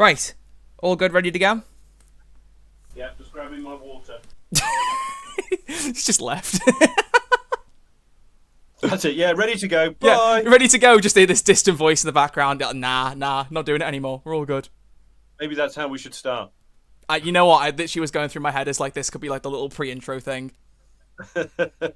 Right. All good, ready to go? Yeah, just grabbing my water. He's just left. That's it, yeah, ready to go. Yeah, Bye! ready to go. Just hear this distant voice in the background. Nah, not doing it anymore. We're all good. Maybe that's how we should start. You know what? I literally was going through my head as like this could be like the little pre-intro thing.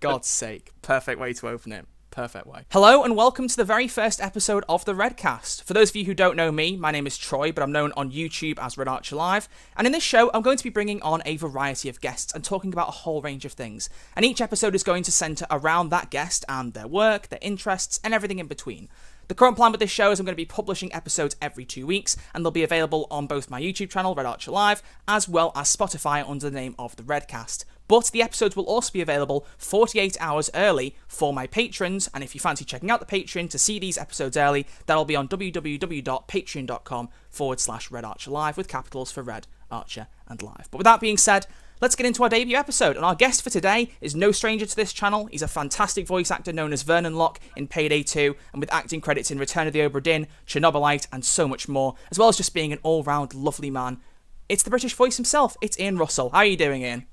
God's sake. Perfect way to open it. Perfect way. Hello and welcome to the very first episode of the Redcast. For those of you who don't know me, my name is Troy, but I'm known on YouTube as Red Archer Live. And in this show, I'm going to be bringing on a variety of guests and talking about a whole range of things. And each episode is going to centre around that guest and their work, their interests, and everything in between. The current plan with this show is I'm going to be publishing episodes every 2 weeks, and they'll be available on both my YouTube channel, Red Archer Live, as well as Spotify under the name of the Redcast. But the episodes will also be available 48 hours early for my patrons, and if you fancy checking out the Patreon to see these episodes early, that'll be on www.patreon.com/Red Archer Live with capitals for Red, Archer, and Live. But with that being said, let's get into our debut episode, and our guest for today is no stranger to this channel. He's a fantastic voice actor known as Vernon Locke in Payday 2, and with acting credits in Return of the Obra Dinn, Chernobylite, and so much more, as well as just being an all-round lovely man. It's the British voice himself, it's Ian Russell. How are you doing, Ian?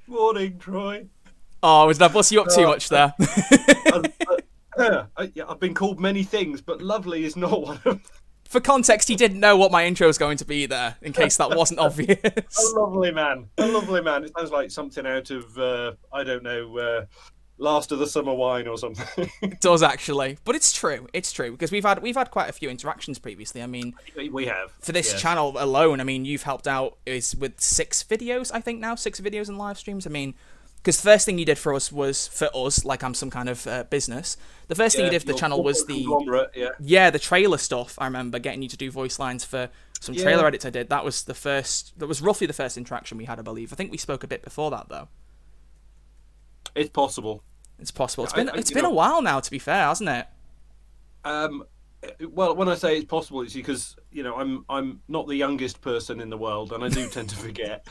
Morning, Troy. Oh, did I bust you up too much there? I've been called many things, but lovely is not one of them. For context, he didn't know what my intro was going to be there, in case that wasn't obvious. A lovely man. A lovely man. It sounds like something out of, I don't know, Last of the Summer Wine or something. It does, actually. But it's true. It's true, because we've had quite a few interactions previously. I mean, we have. For this channel alone, I mean, you've helped out with 6 videos, I think now, 6 videos and live streams. I mean, because the first thing you did for us was, like I'm some kind of business, the first thing you did for the channel was the trailer stuff. I remember getting you to do voice lines for some trailer edits I did. That was roughly the first interaction we had, I believe. I think we spoke a bit before that, though. It's possible. It's possible. It's been a while now, to be fair, hasn't it? Well, when I say it's possible, it's because I'm not the youngest person in the world, and I do tend to forget.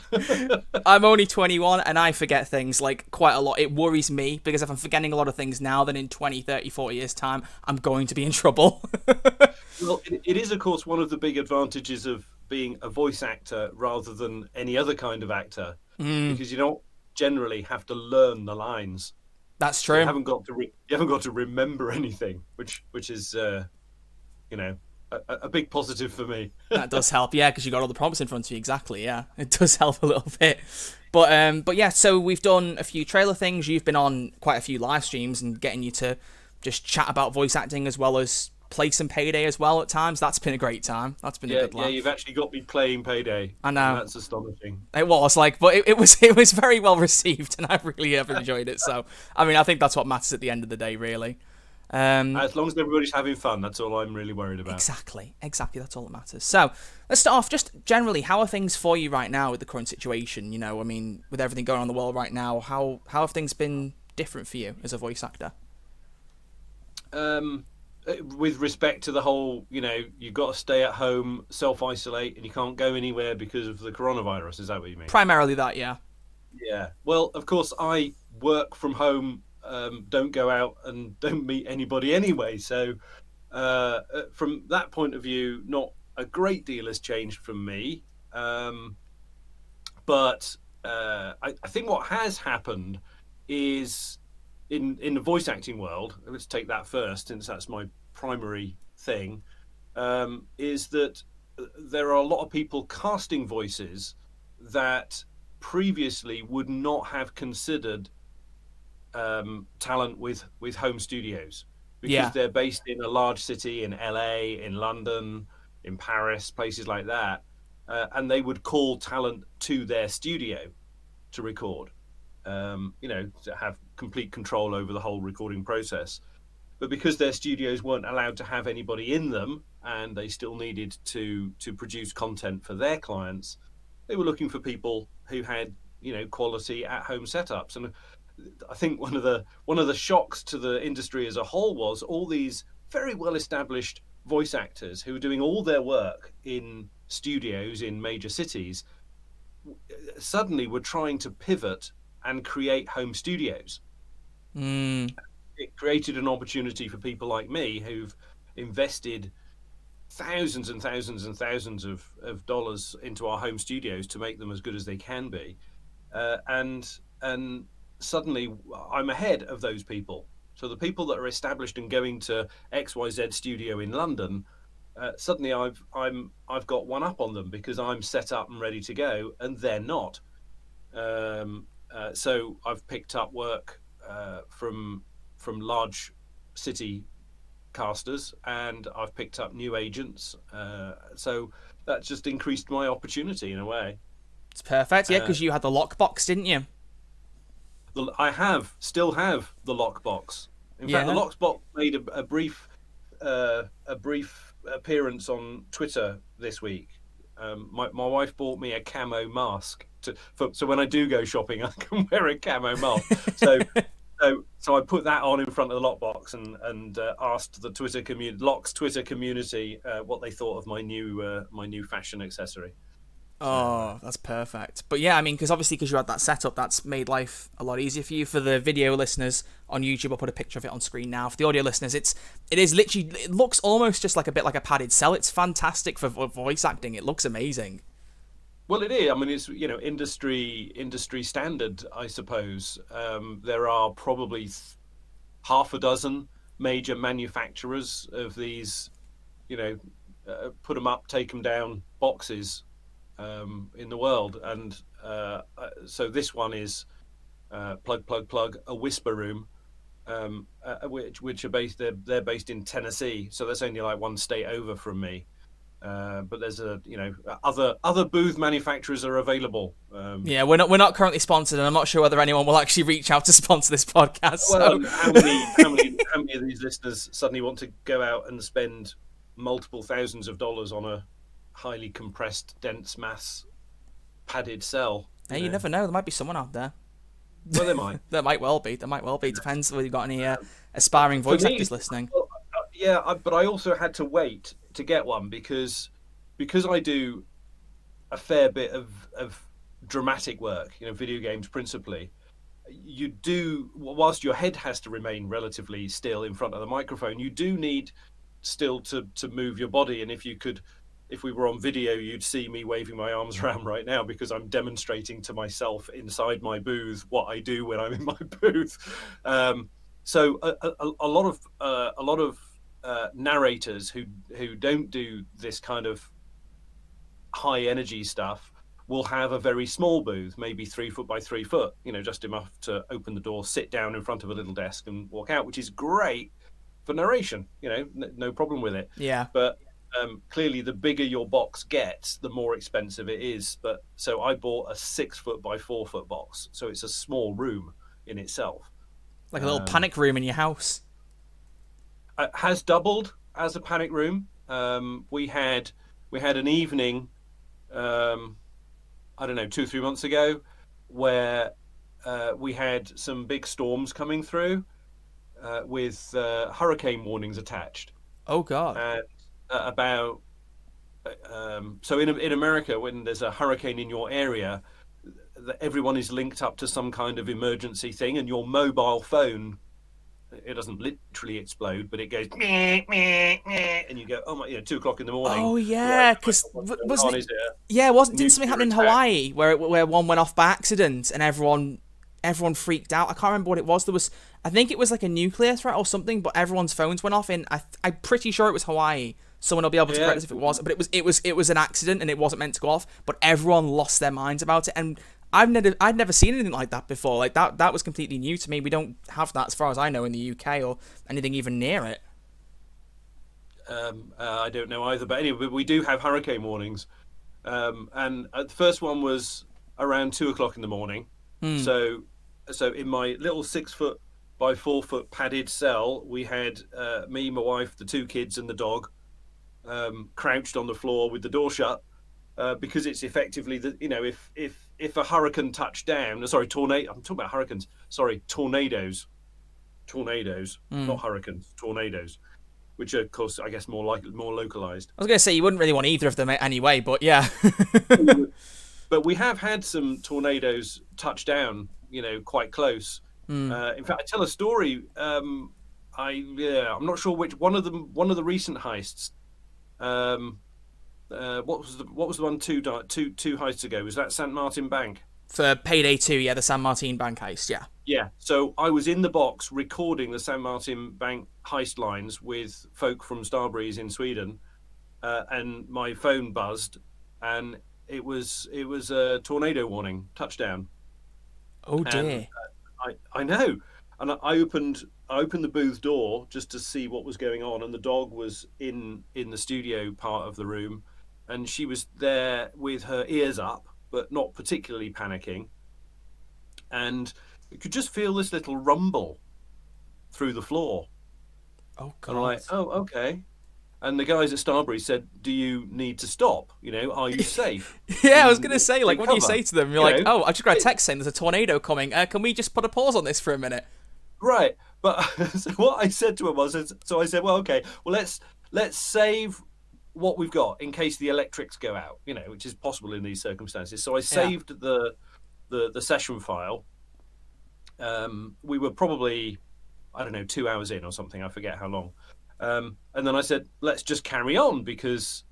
I'm only 21, and I forget things like quite a lot. It worries me because if I'm forgetting a lot of things now, then in 20, 30, 40 years' time, I'm going to be in trouble. Well, it is, of course, one of the big advantages of being a voice actor rather than any other kind of actor, because you don't generally have to learn the lines. That's true. You haven't got to remember anything, which is a big positive for me. That does help, yeah, because you got all the prompts in front of you. Exactly, yeah, it does help a little bit. But yeah, so we've done a few trailer things. You've been on quite a few live streams and getting you to just chat about voice acting as well as play some Payday as well at times. That's been a great time. That's been a good laugh. Yeah, you've actually got me playing Payday. I know. That's astonishing. It was but it was very well received, and I really have enjoyed it. So, I mean, I think that's what matters at the end of the day, really. As long as everybody's having fun, that's all I'm really worried about. Exactly. That's all that matters. So, let's start off just generally. How are things for you right now with the current situation? I mean, with everything going on in the world right now, how have things been different for you as a voice actor? With respect to the whole, you've got to stay at home, self-isolate, and you can't go anywhere because of the coronavirus. Is that what you mean? Primarily that, yeah. Yeah. Well, of course, I work from home, don't go out and don't meet anybody anyway. So from that point of view, not a great deal has changed from me. But I think what has happened is in the voice acting world, let's take that first, since that's my primary thing, is that there are a lot of people casting voices that previously would not have considered talent with home studios, because they're based in a large city, in LA, in London, in Paris, places like that, and they would call talent to their studio to record. To have complete control over the whole recording process. But because their studios weren't allowed to have anybody in them, and they still needed to produce content for their clients, they were looking for people who had quality at-home setups. And I think one of the shocks to the industry as a whole was all these very well-established voice actors who were doing all their work in studios in major cities suddenly were trying to pivot and create home studios. It created an opportunity for people like me who've invested thousands and thousands and thousands of dollars into our home studios to make them as good as they can be, and suddenly I'm ahead of those people. So the people that are established and going to XYZ studio in London, suddenly I've got one up on them because I'm set up and ready to go, and they're not. So I've picked up work from large city casters, and I've picked up new agents. So that's just increased my opportunity in a way. It's perfect, yeah, because you had the lockbox, didn't you? I still have the Lockbox. In fact, the Lockbox made a brief appearance on Twitter this week. My wife bought me a camo mask so when I do go shopping, I can wear a camo mask. So I put that on in front of the Lockbox and asked the Twitter community, Locke's Twitter community, what they thought of my new fashion accessory. Oh, that's perfect. But yeah, I mean, because you had that setup, that's made life a lot easier for you. For the video listeners on YouTube, I'll put a picture of it on screen now. For the audio listeners, it looks almost just like a bit like a padded cell. It's fantastic for voice acting. It looks amazing. Well, it is. I mean, it's industry standard, I suppose. There are probably half a dozen major manufacturers of these, put them up, take them down boxes in the world, and so this one is plug a whisper room, which are based. They're based in Tennessee, so that's only like one state over from me. But there's other booth manufacturers are available. Yeah, we're not currently sponsored, and I'm not sure whether anyone will actually reach out to sponsor this podcast. Well, so. how many of these listeners suddenly want to go out and spend multiple thousands of dollars on a highly compressed, dense mass padded cell? Hey, you never know. There might be someone out there. Well, there might. There might well be. Depends whether you've got any aspiring voice actors listening. Yeah, but I also had to wait to get one because I do a fair bit of dramatic work, video games principally. You do, whilst your head has to remain relatively still in front of the microphone, you do need still to move your body. And if we were on video, you'd see me waving my arms around right now because I'm demonstrating to myself inside my booth what I do when I'm in my booth. So a lot of narrators who don't do this kind of high energy stuff will have a very small booth, maybe 3 foot by 3 foot, just enough to open the door, sit down in front of a little desk and walk out, which is great for narration, no problem with it. Yeah. But clearly the bigger your box gets, the more expensive it is. But so I bought a 6 foot by 4 foot box. So it's a small room in itself. Like a little panic room in your house. Has doubled as a panic room. We had an evening, I don't know, 2-3 months ago, where we had some big storms coming through with hurricane warnings attached. Oh God! And so in America, when there's a hurricane in your area, everyone is linked up to some kind of emergency thing, and your mobile phone. It doesn't literally explode, but it goes meh, meh, meh, and you go, oh my, 2 o'clock in the morning. Oh yeah, because wasn't didn't something happen in Hawaii where one went off by accident and everyone freaked out? I can't remember what it was. I think it was like a nuclear threat or something, but everyone's phones went off. And I'm pretty sure it was Hawaii. Someone will be able to correct us if it was, but it was an accident and it wasn't meant to go off. But everyone lost their minds about it, and I'd never seen anything like that before. Like that was completely new to me. We don't have that, as far as I know, in the UK or anything even near it. I don't know either, but anyway, we do have hurricane warnings. And the first one was around 2 o'clock in the morning. So in my little 6 foot by 4 foot padded cell, we had me, my wife, the 2 kids, and the dog crouched on the floor with the door shut. Because it's effectively if a hurricane touched down, tornado. I'm talking about hurricanes. Sorry, tornadoes, not hurricanes, tornadoes, which are, of course, I guess more localized. I was going to say you wouldn't really want either of them anyway, but yeah. But we have had some tornadoes touch down, quite close. In fact, I tell a story. I'm not sure which one of the recent heists. what was the one two heists ago? Was that St. Martin Bank? For Payday 2, yeah, the San Martin bank heist, yeah. Yeah, so I was in the box recording the St. Martin Bank heist lines with folk from Starbreeze in Sweden, and my phone buzzed, and it was a tornado warning, touchdown. Oh dear! And, I know, and I opened the booth door just to see what was going on, and the dog was in the studio part of the room, and she was there with her ears up, but not particularly panicking. And you could just feel this little rumble through the floor. Oh, God. And I'm like, oh, okay. And the guys at Starbreeze said, do you need to stop? Are you safe? Yeah, I was going to say, like, what do you say to them? You're like, know, oh, I just got a text saying there's a tornado coming. Can we just put a pause on this for a minute? Right. But so what I said to him was, so I said, well, okay, well, let's save what we've got in case the electrics go out, which is possible in these circumstances. So I saved the session file. We were probably, I don't know, 2 hours in or something. I forget how long. And then I said, let's just carry on because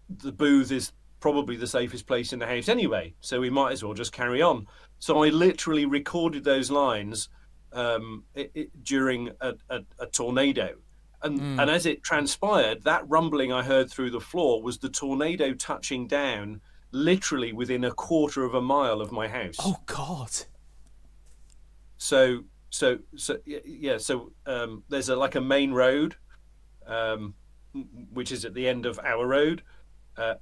the booth is probably the safest place in the house anyway. So we might as well just carry on. So I literally recorded those lines during a tornado. And as it transpired, that rumbling I heard through the floor was the tornado touching down literally within a quarter of a mile of my house. Oh, God. So yeah. So there's a main road, which is at the end of our road,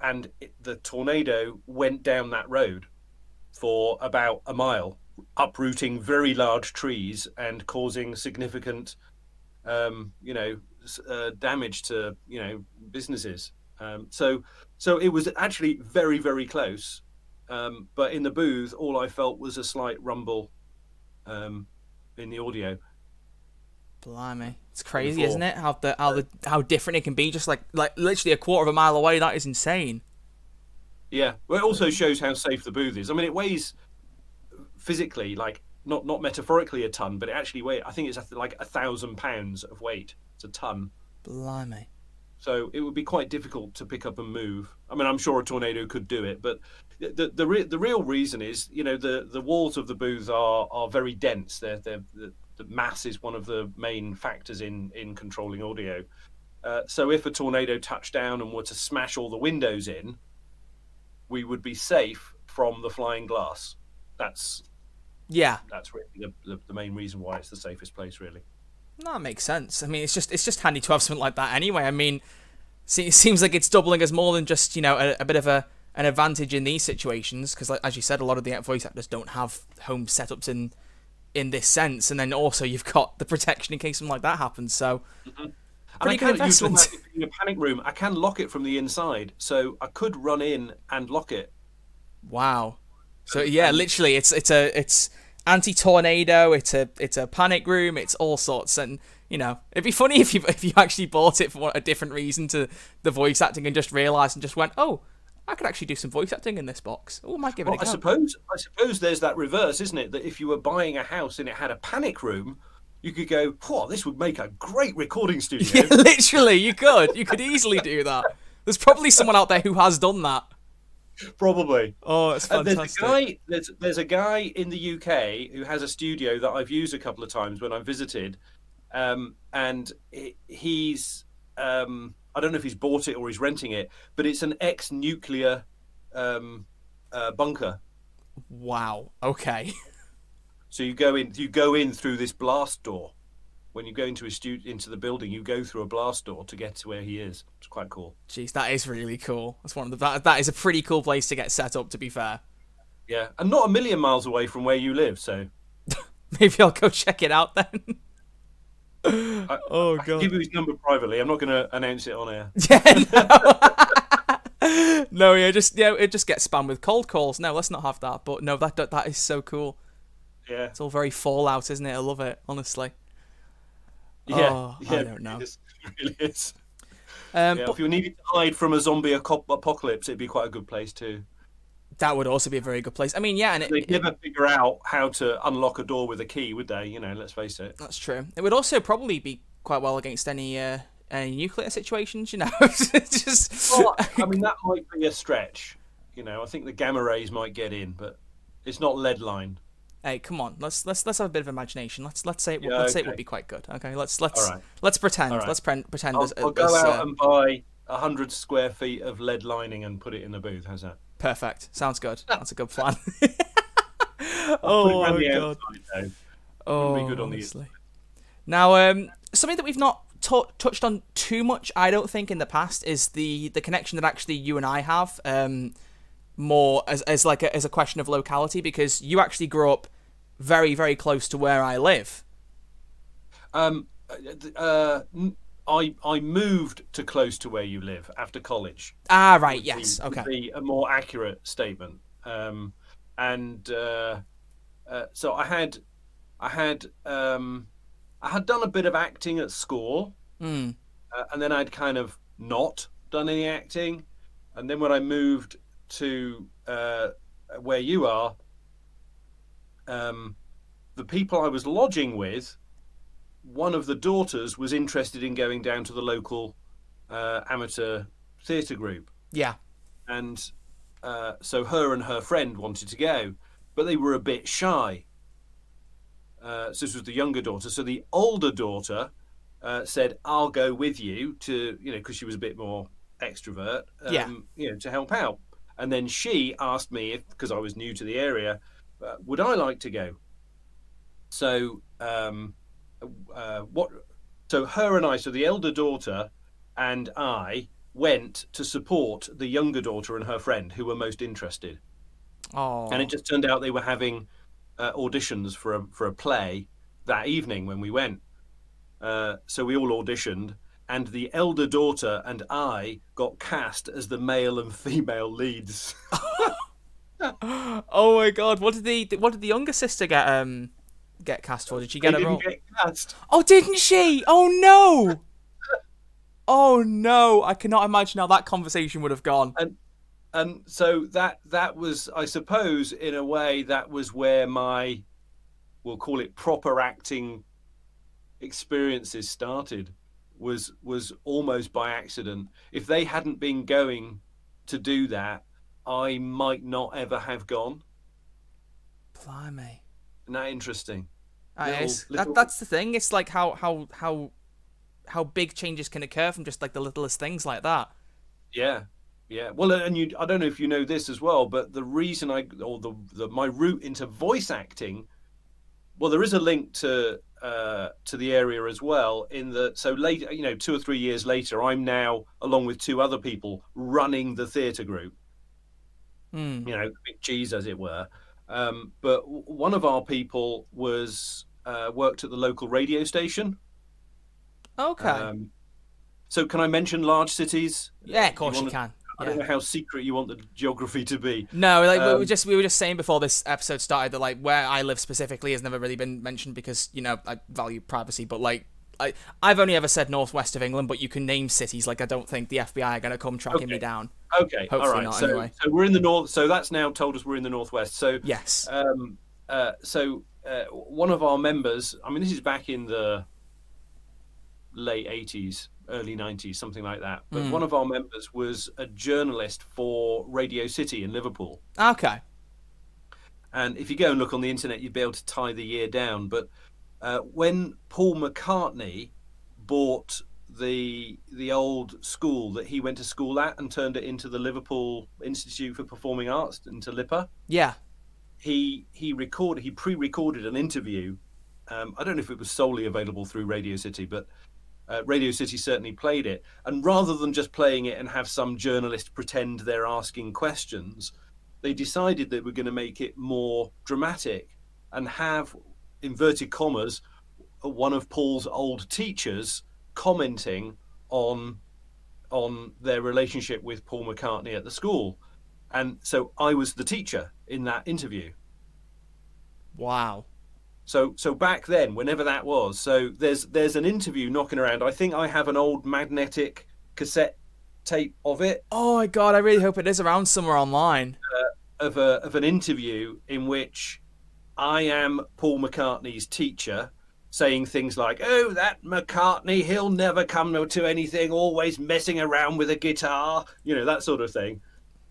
and the tornado went down that road for about a mile, uprooting very large trees and causing significant, damage to businesses. So it was actually very, very close. But in the booth, all I felt was a slight rumble in the audio. Blimey, it's crazy, isn't it? How different it can be, just like literally a quarter of a mile away. That is insane. Yeah, well, it also shows how safe the booth is. I mean, it weighs physically, like not metaphorically a ton, but it actually weighs. I think it's like 1,000 pounds of weight. It's a ton. Blimey. So it would be quite difficult to pick up and move. I mean, I'm sure a tornado could do it, but the real reason is, the walls of the booth are very dense. The mass is one of the main factors in controlling audio. So if a tornado touched down and were to smash all the windows in, we would be safe from the flying glass. That's really the main reason why it's the safest place, really. No, that makes sense. I mean, it's just handy to have something like that anyway. I mean, it seems like it's doubling as more than just, a bit of an advantage in these situations, because, like, as you said, a lot of the voice actors don't have home setups in this sense, and then also you've got the protection in case something like that happens. So, pretty good investment. In a panic room, I can lock it from the inside, so I could run in and lock it. Wow. So yeah, literally, it's anti-tornado. It's a panic room. It's all sorts, and it'd be funny if you actually bought it for a different reason to the voice acting and just realised and just went, oh, I could actually do some voice acting in this box. Oh, I might give it a go. I suppose there's that reverse, isn't it? That if you were buying a house and it had a panic room, you could go, "Oh, this would make a great recording studio." Yeah, literally, you could easily do that. There's probably someone out there who has done that. Probably. Oh, it's fantastic. There's a guy in the UK who has a studio that I've used a couple of times when I've visited, and he's I don't know if he's bought it or he's renting it, but it's an ex-nuclear bunker. Wow. Okay. So you go in through this blast door. When you go into into the building, you go through a blast door to get to where he is. It's quite cool. Jeez, that is really cool. That's that is a pretty cool place to get set up, to be fair. Yeah, and not a million miles away from where you live, so maybe I'll go check it out then. I can give you his number privately. I'm not going to announce it on air. Yeah, no. It just gets spammed with cold calls. No, let's not have that. But no, that is so cool. Yeah, it's all very Fallout, isn't it? I love it, honestly. Yeah, I don't know. It really is. But if you needed to hide from a zombie apocalypse, it'd be quite a good place too. That would also be a very good place. I mean, yeah, and they'd never figure out how to unlock a door with a key, would they? Let's face it. That's true. It would also probably be quite well against any any nuclear situations, It's just... Well, I mean, that might be a stretch. I think the gamma rays might get in, but it's not lead lined. Hey, come on. Let's have a bit of imagination. Let's say it would be quite good. Okay, let's All right. let's pretend. All right. Let's pretend. I'll go out and buy 100 square feet of lead lining and put it in the booth. How's that? Perfect. Sounds good. That's a good plan. Oh my God. Outside, Oh, be good on honestly. Now, something that we've not touched on too much, I don't think, in the past is the connection that actually you and I have. More as a question of locality, because you actually grew up very, very close to where I live. I moved to close to where you live after college. Ah, right. Yes. Okay. Would be a more accurate statement. So I had done a bit of acting at school, and then I'd kind of not done any acting, and then when I moved to where you are, the people I was lodging with, one of the daughters was interested in going down to the local amateur theatre group. Yeah. And so her and her friend wanted to go, but they were a bit shy. So this was the younger daughter. So the older daughter said, "I'll go with you to," because she was a bit more extrovert, to help out. And then she asked me, because I was new to the area, would I like to go? So So her and I, so the elder daughter and I, went to support the younger daughter and her friend who were most interested. Oh. And it just turned out they were having auditions for a play that evening when we went. So we all auditioned, and the elder daughter and I got cast as the male and female leads. Oh my God! What did the younger sister get cast for? Did she get a role? Get cast. Oh, didn't she? Oh no! Oh no! I cannot imagine how that conversation would have gone. And so that was, I suppose, in a way, that was where my, we'll call it, proper acting experiences started. Was almost by accident. If they hadn't been going to do that, I might not ever have gone. Blimey. Isn't that interesting? That's the thing. It's like how big changes can occur from just like the littlest things like that. Yeah. Well, and I don't know if you know this as well, but the reason my route into voice acting, well, there is a link to the area as well. So later, 2 or 3 years later, I'm now, along with 2 other people, running the theatre group. Big cheese, as it were. But one of our people was worked at the local radio station. Okay. So can I mention large cities? Yeah, of course you can. I don't know how secret you want the geography to be. No, we were just saying before this episode started that like where I live specifically has never really been mentioned because I value privacy. But like I've only ever said northwest of England, but you can name cities. Like I don't think the FBI are going to come tracking me down. Okay, hopefully all right. Not, so, anyway. So we're in the north. So that's now told us we're in the northwest. So yes. One of our members. I mean, this is back in the late 80s. Early 90s, something like that. But one of our members was a journalist for Radio City in Liverpool. Okay. And if you go and look on the internet, you'd be able to tie the year down. But when Paul McCartney bought the old school that he went to school at and turned it into the Liverpool Institute for Performing Arts, into LIPA. Yeah. He pre-recorded an interview. I don't know if it was solely available through Radio City, but Radio City certainly played it. And rather than just playing it and have some journalist pretend they're asking questions, they decided they were going to make it more dramatic and have, inverted commas, one of Paul's old teachers commenting on their relationship with Paul McCartney at the school. And so I was the teacher in that interview. Wow. So back then, whenever that was, so there's an interview knocking around. I think I have an old magnetic cassette tape of it. Oh my God, I really hope it is around somewhere online. Of an interview in which I am Paul McCartney's teacher saying things like, "Oh, that McCartney, he'll never come to anything, always messing around with a guitar," that sort of thing.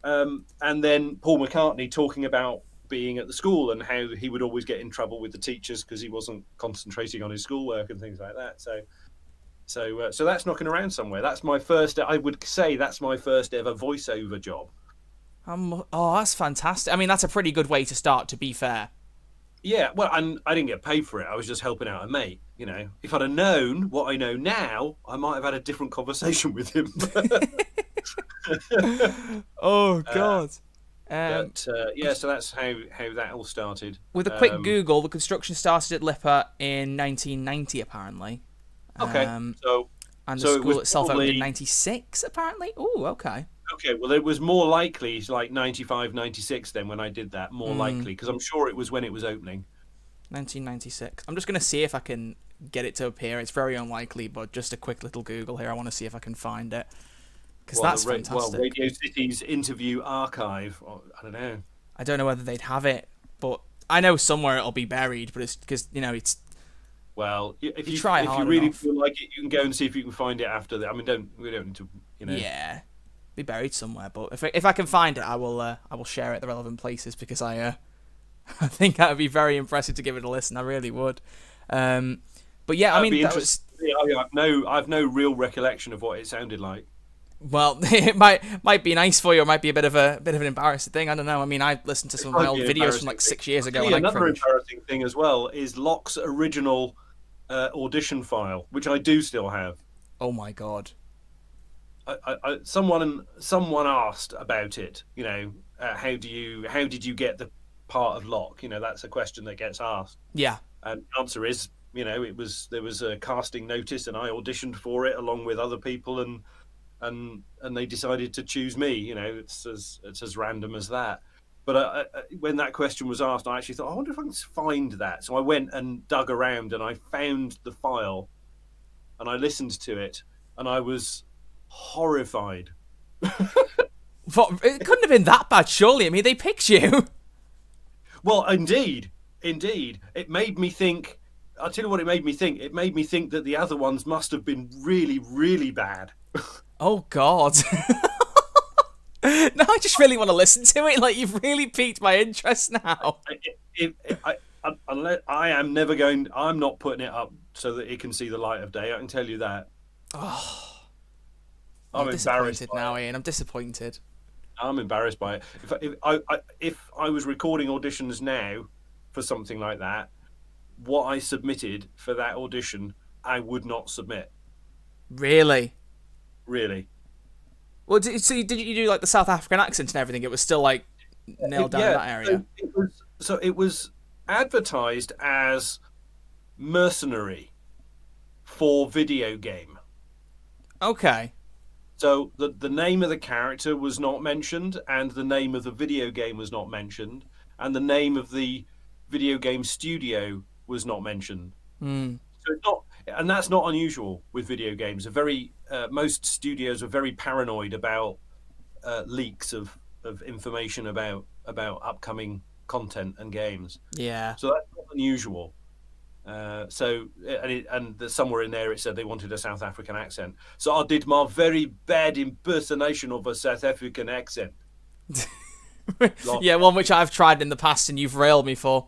And then Paul McCartney talking about being at the school and how he would always get in trouble with the teachers because he wasn't concentrating on his schoolwork and things like that. So that's knocking around somewhere. That's my first. I would say that's my first ever voiceover job. Oh, that's fantastic. I mean, that's a pretty good way to start, to be fair. Yeah, well, and I didn't get paid for it. I was just helping out a mate. If I'd have known what I know now, I might have had a different conversation with him. Oh God. So that's how that all started. With a quick Google, the construction started at Lipa in 1990, apparently. Okay. And the school itself opened in 96, apparently. Oh, okay. Okay, well, it was more likely, like 95, 96 then when I did that, more likely, because I'm sure it was when it was opening. 1996. I'm just going to see if I can get it to appear. It's very unlikely, but just a quick little Google here. I want to see if I can find it. Because that's fantastic. Well, Radio City's interview archive, I don't know. I don't know whether they'd have it, but I know somewhere it'll be buried, but it's because, it's... Well, if you really enough. feel like it, you can go and see if you can find it after that. I mean, we don't need to, Yeah. Be buried somewhere, but if I can find it, I will share it at the relevant places because I think that would be very impressive to give it a listen. I really would. But yeah, I mean, I've no real recollection of what it sounded like. Well, it might be nice for you, or might be a bit of an embarrassing thing. I don't know. I mean, I listened to some of my old videos from like 6 years ago. Another embarrassing thing as well is Locke's original audition file, which I do still have. Oh my God. Someone asked about it. How did you get the part of Locke? That's a question that gets asked. Yeah. And the answer is, there was a casting notice, and I auditioned for it along with other people, and they decided to choose me. It's as random as that. But when that question was asked, I actually thought, I wonder if I can find that. So I went and dug around, and I found the file, and I listened to it, and I was horrified. It couldn't have been that bad, surely. I mean, they picked you. Well, indeed. It made me think. I'll tell you what it made me think. It made me think that the other ones must have been really, really bad. Oh God. No, I just really want to listen to it. Like, you've really piqued my interest now. I'm not putting it up so that it can see the light of day. I can tell you that. Oh. I'm embarrassed now, Ian. I'm disappointed. I'm embarrassed by it. If I was recording auditions now for something like that, what I submitted for that audition, I would not submit. Really? Really. Well, did you do like the South African accent and everything? It was still like nailed down in that area. So it was advertised as mercenary for video game. Okay. So the name of the character was not mentioned, and the name of the video game was not mentioned, and the name of the video game studio was not mentioned. Mm. So it's not, and that's not unusual with video games. Most studios are very paranoid about leaks of information about upcoming content and games. Yeah. So that's not unusual. Somewhere in there it said they wanted a South African accent. So I did my very bad impersonation of a South African accent. Yeah, one which I've tried in the past and you've railed me for.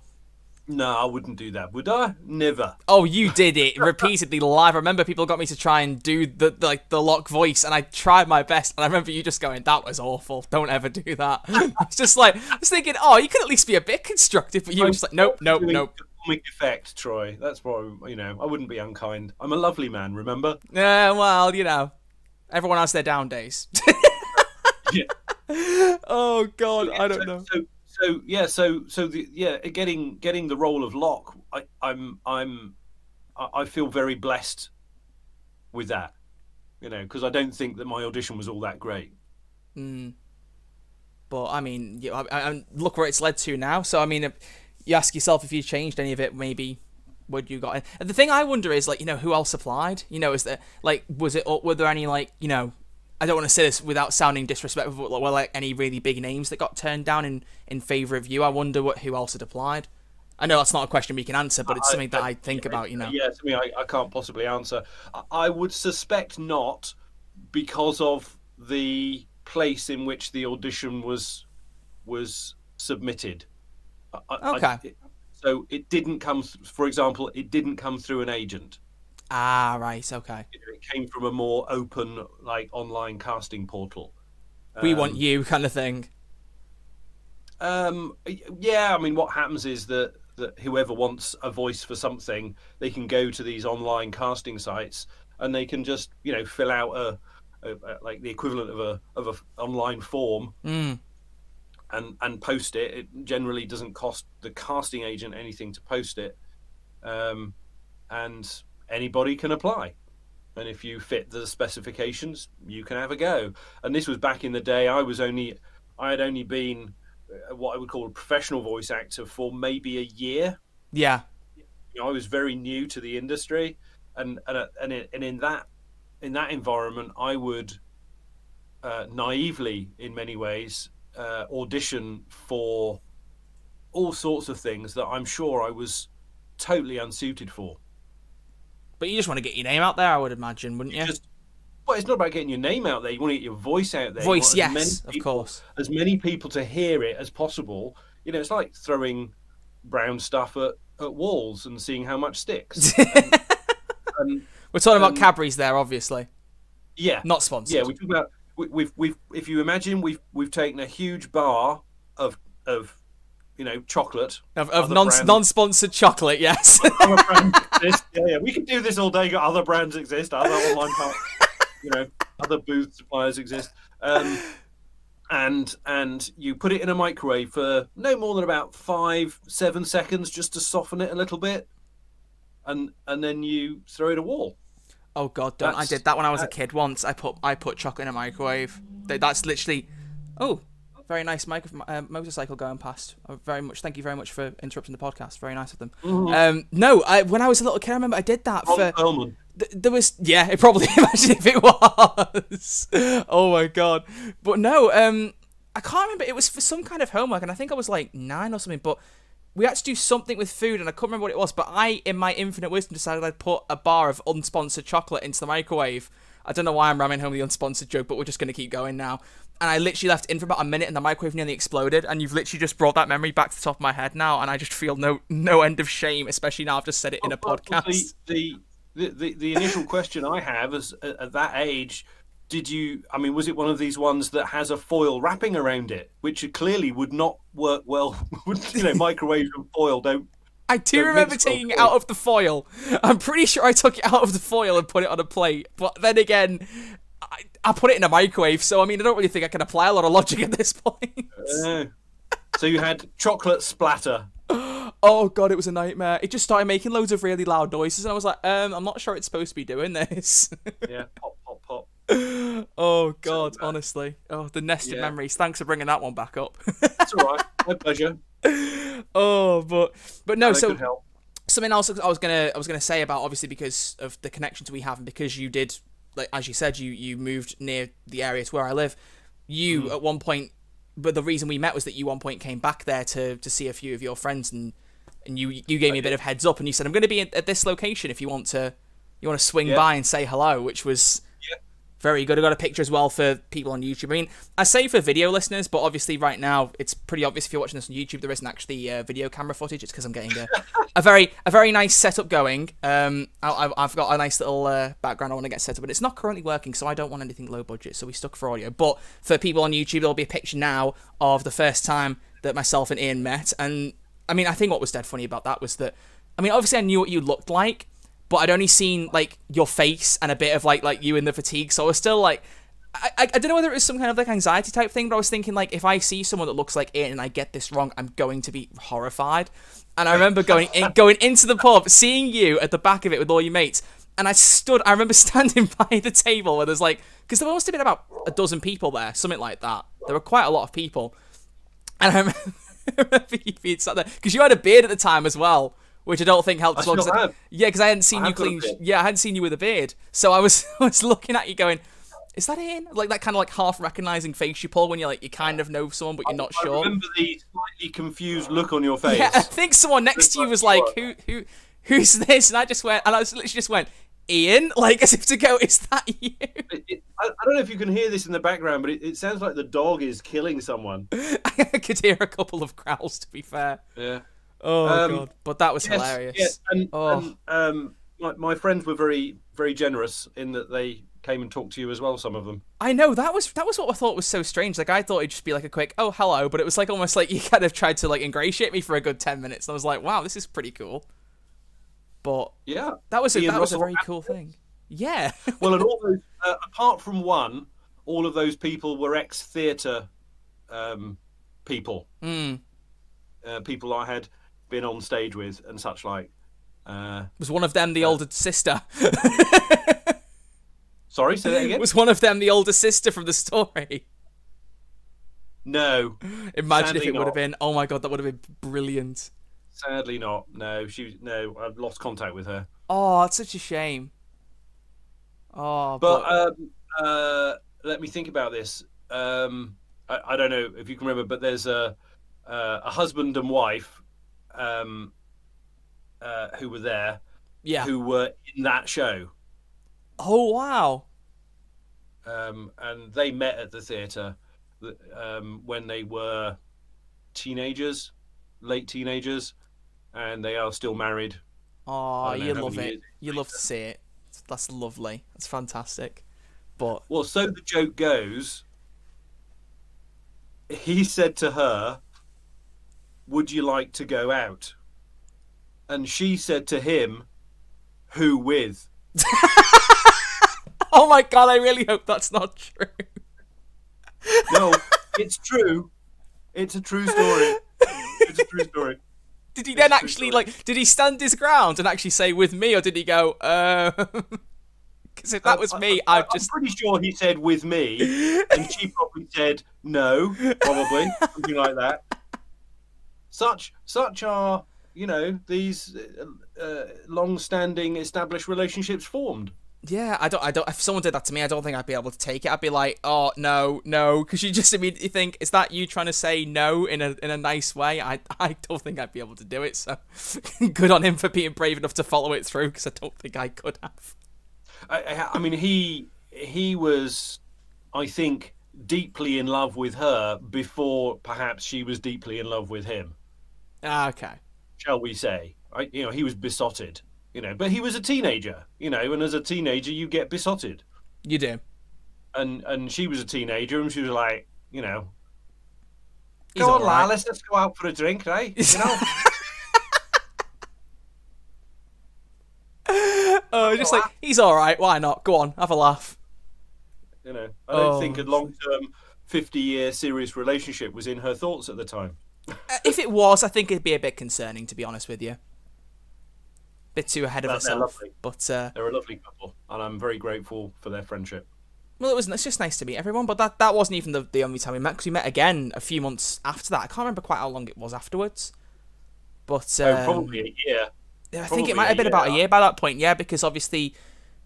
No, I wouldn't do that, would I? Never. Oh, you did it repeatedly live. I remember people got me to try and do the Locke voice, and I tried my best. And I remember you just going, "That was awful. Don't ever do that." It's just like, I was thinking, oh, you could at least be a bit constructive, but you were just like, nope. Comic effect, Troy. That's why I wouldn't be unkind. I'm a lovely man, remember? Yeah, well, everyone has their down days. Yeah. Oh God, I don't know. Getting the role of Locke, I feel very blessed with that, because I don't think that my audition was all that great. But I mean, I look where it's led to now. So I mean, you ask yourself if you changed any of it, maybe would you got? And the thing I wonder is who else applied? Is there were there any I don't want to say this without sounding disrespectful, but were any really big names that got turned down in favor of you? I wonder who else had applied. I know that's not a question we can answer, but it's something that I think about, you know. Yeah, something I can't possibly answer. I would suspect not, because of the place in which the audition was submitted. Okay. So it didn't come, for example, it didn't come through an agent. Ah, right, okay. It came from a more open, like, online casting portal. We want you kind of thing. Yeah, I mean, what happens is that whoever wants a voice for something, they can go to these online casting sites and they can just, you know, fill out a like the equivalent of a online form and post it. It generally doesn't cost the casting agent anything to post it, and anybody can apply. And if you fit the specifications, you can have a go. And this was back in the day. I had only been what I would call a professional voice actor for maybe a year. Yeah. You know, I was very new to the industry, and in that environment, I would naively, in many ways, audition for all sorts of things that I'm sure I was totally unsuited for. But you just want to get your name out there, I would imagine, wouldn't you? Well, it's not about getting your name out there. You want to get your voice out there. Voice, yes, of course. As many people to hear it as possible. You know, it's like throwing brown stuff at walls and seeing how much sticks. We're talking about Cadbury's there, obviously. Yeah, not sponsored. Yeah, we talk about we've. If you imagine, we've taken a huge bar of you know, chocolate of non-sponsored chocolate. Yes. Other brands exist. Yeah, we could do this all day. Other brands exist. Other online parts. You know, other booth suppliers exist, and you put it in a microwave for no more than about 5-7 seconds, just to soften it a little bit, and then you throw it at a wall. Oh God, don't! I did that when I was a kid once. I put chocolate in a microwave. That's literally. Oh, very nice motorcycle going past. Thank you very much for interrupting the podcast. Very nice of them. Mm-hmm. When I was a little kid, I remember I did that for. There was, yeah, it probably, imagine if it was. Oh my God. But no, I can't remember. It was for some kind of homework, and I think I was like 9 or something, but we had to do something with food, and I couldn't remember what it was, but I, in my infinite wisdom, decided I'd put a bar of unsponsored chocolate into the microwave. I don't know why I'm ramming home the unsponsored joke, but we're just going to keep going now. And I literally left it in for about a minute, and the microwave nearly exploded, and you've literally just brought that memory back to the top of my head now, and I just feel no end of shame, especially now I've just said it in a podcast. The initial question I have is, at that age, was it one of these ones that has a foil wrapping around it, which clearly would not work well? Microwave and foil don't. I do remember taking it out of the foil. I'm pretty sure I took it out of the foil and put it on a plate. But then again, I put it in a microwave, so I don't really think I can apply a lot of logic at this point. So you had chocolate splatter. Oh God, it was a nightmare. It just started making loads of really loud noises, and I was like, I'm not sure it's supposed to be doing this. Yeah, pop, pop, pop. Oh God, honestly. Oh, the nested memories. Thanks for bringing that one back up. It's all right. My pleasure. Oh, but no. So help. Something else I was gonna say about, obviously, because of the connections we have, and because you did, like as you said, you moved near the area to where I live. You at one point. But the reason we met was that you, at one point, came back there to see a few of your friends, and you gave me a bit of heads up, and you said, I'm going to be at this location if you want to swing by and say hello, which was very good. I got a picture as well for people on YouTube. I say for video listeners, but obviously right now it's pretty obvious if you're watching this on YouTube, there isn't actually video camera footage. It's because I'm getting a very nice setup going. I've got a nice little background I want to get set up, but it's not currently working, so I don't want anything low budget, so we stuck for audio. But for people on YouTube, there'll be a picture now of the first time that myself and Ian met, and I think what was dead funny about that was that, obviously I knew what you looked like, but I'd only seen like your face and a bit of like you in the fatigue, so I was still like, I don't know whether it was some kind of like anxiety type thing, but I was thinking like, if I see someone that looks like Ian and I get this wrong, I'm going to be horrified. And I remember going into the pub, seeing you at the back of it with all your mates, and I remember standing by the table where there's like, because there must have been about a dozen people there, something like that. There were quite a lot of people, and I remember you being sat there because you had a beard at the time as well, which I don't think helped as well. Because I hadn't seen you clean. Yeah, I hadn't seen you with a beard, so I was looking at you going, Is that Ian? Like that kind of like half recognizing face you pull when you kind of know someone but you're not sure. I remember the slightly confused look on your face. Yeah, I think someone next to you was like, who's this? And I literally just went, Ian, like as if to go, is that you? I don't know if you can hear this in the background, but it sounds like the dog is killing someone. I could hear a couple of growls, to be fair. Yeah. Oh god, but that was hilarious. Yes, and my friends were very, very generous in that they came and talked to you as well. Some of them. I know that was what I thought was so strange. Like I thought it'd just be like a quick, oh hello, but it was like almost like you kind of tried to like ingratiate me for a good 10 minutes, and I was like, wow, this is pretty cool. But yeah, that was a very cool thing. Yeah. Well, and all those, apart from one, all of those people were ex-theatre people. People I had been on stage with and such like. Was one of them the older sister? Sorry, say that again? Was one of them the older sister from the story? No. Imagine if it would have been. Oh my god, that would have been brilliant. Sadly not. No, I've lost contact with her. Oh, it's such a shame. Oh, but let me think about this. I don't know if you can remember, but there's a husband and wife who were there, who were in that show. Oh wow! And they met at the theatre when they were teenagers, late teenagers, and they are still married. Oh, you love it. You love to see it. That's lovely. That's fantastic. But well, so the joke goes, he said to her, "Would you like to go out?" And she said to him, "Who with?" Oh my god, I really hope that's not true. No, it's true. It's a true story. It's a true story. Did he then actually, did he stand his ground and actually say with me, or did he go, because if that was me, I'm pretty sure he said with me, and she probably said no, probably, something like that. Such are, these long-standing established relationships formed. Yeah, I don't. If someone did that to me, I don't think I'd be able to take it. I'd be like, oh no, because you just immediately think, is that you trying to say no in a nice way? I don't think I'd be able to do it. So, good on him for being brave enough to follow it through, because I don't think I could have. I mean, he was, I think, deeply in love with her before perhaps she was deeply in love with him. Okay. Shall we say? He was besotted. But he was a teenager, and as a teenager, you get besotted. You do. And she was a teenager, and she was like, go on, lad, let's just go out for a drink, right? Oh, just like, he's all right, why not? Go on, have a laugh. I don't think a long-term, 50-year serious relationship was in her thoughts at the time. If it was, I think it'd be a bit concerning, to be honest with you. Bit too ahead of herself, but they're a lovely couple, and I'm very grateful for their friendship. Well, it's just nice to meet everyone, but that wasn't even the only time we met, because we met again a few months after that. I can't remember quite how long it was afterwards, but probably a year. Yeah, I think it might have been about a year by that point. Yeah, because obviously,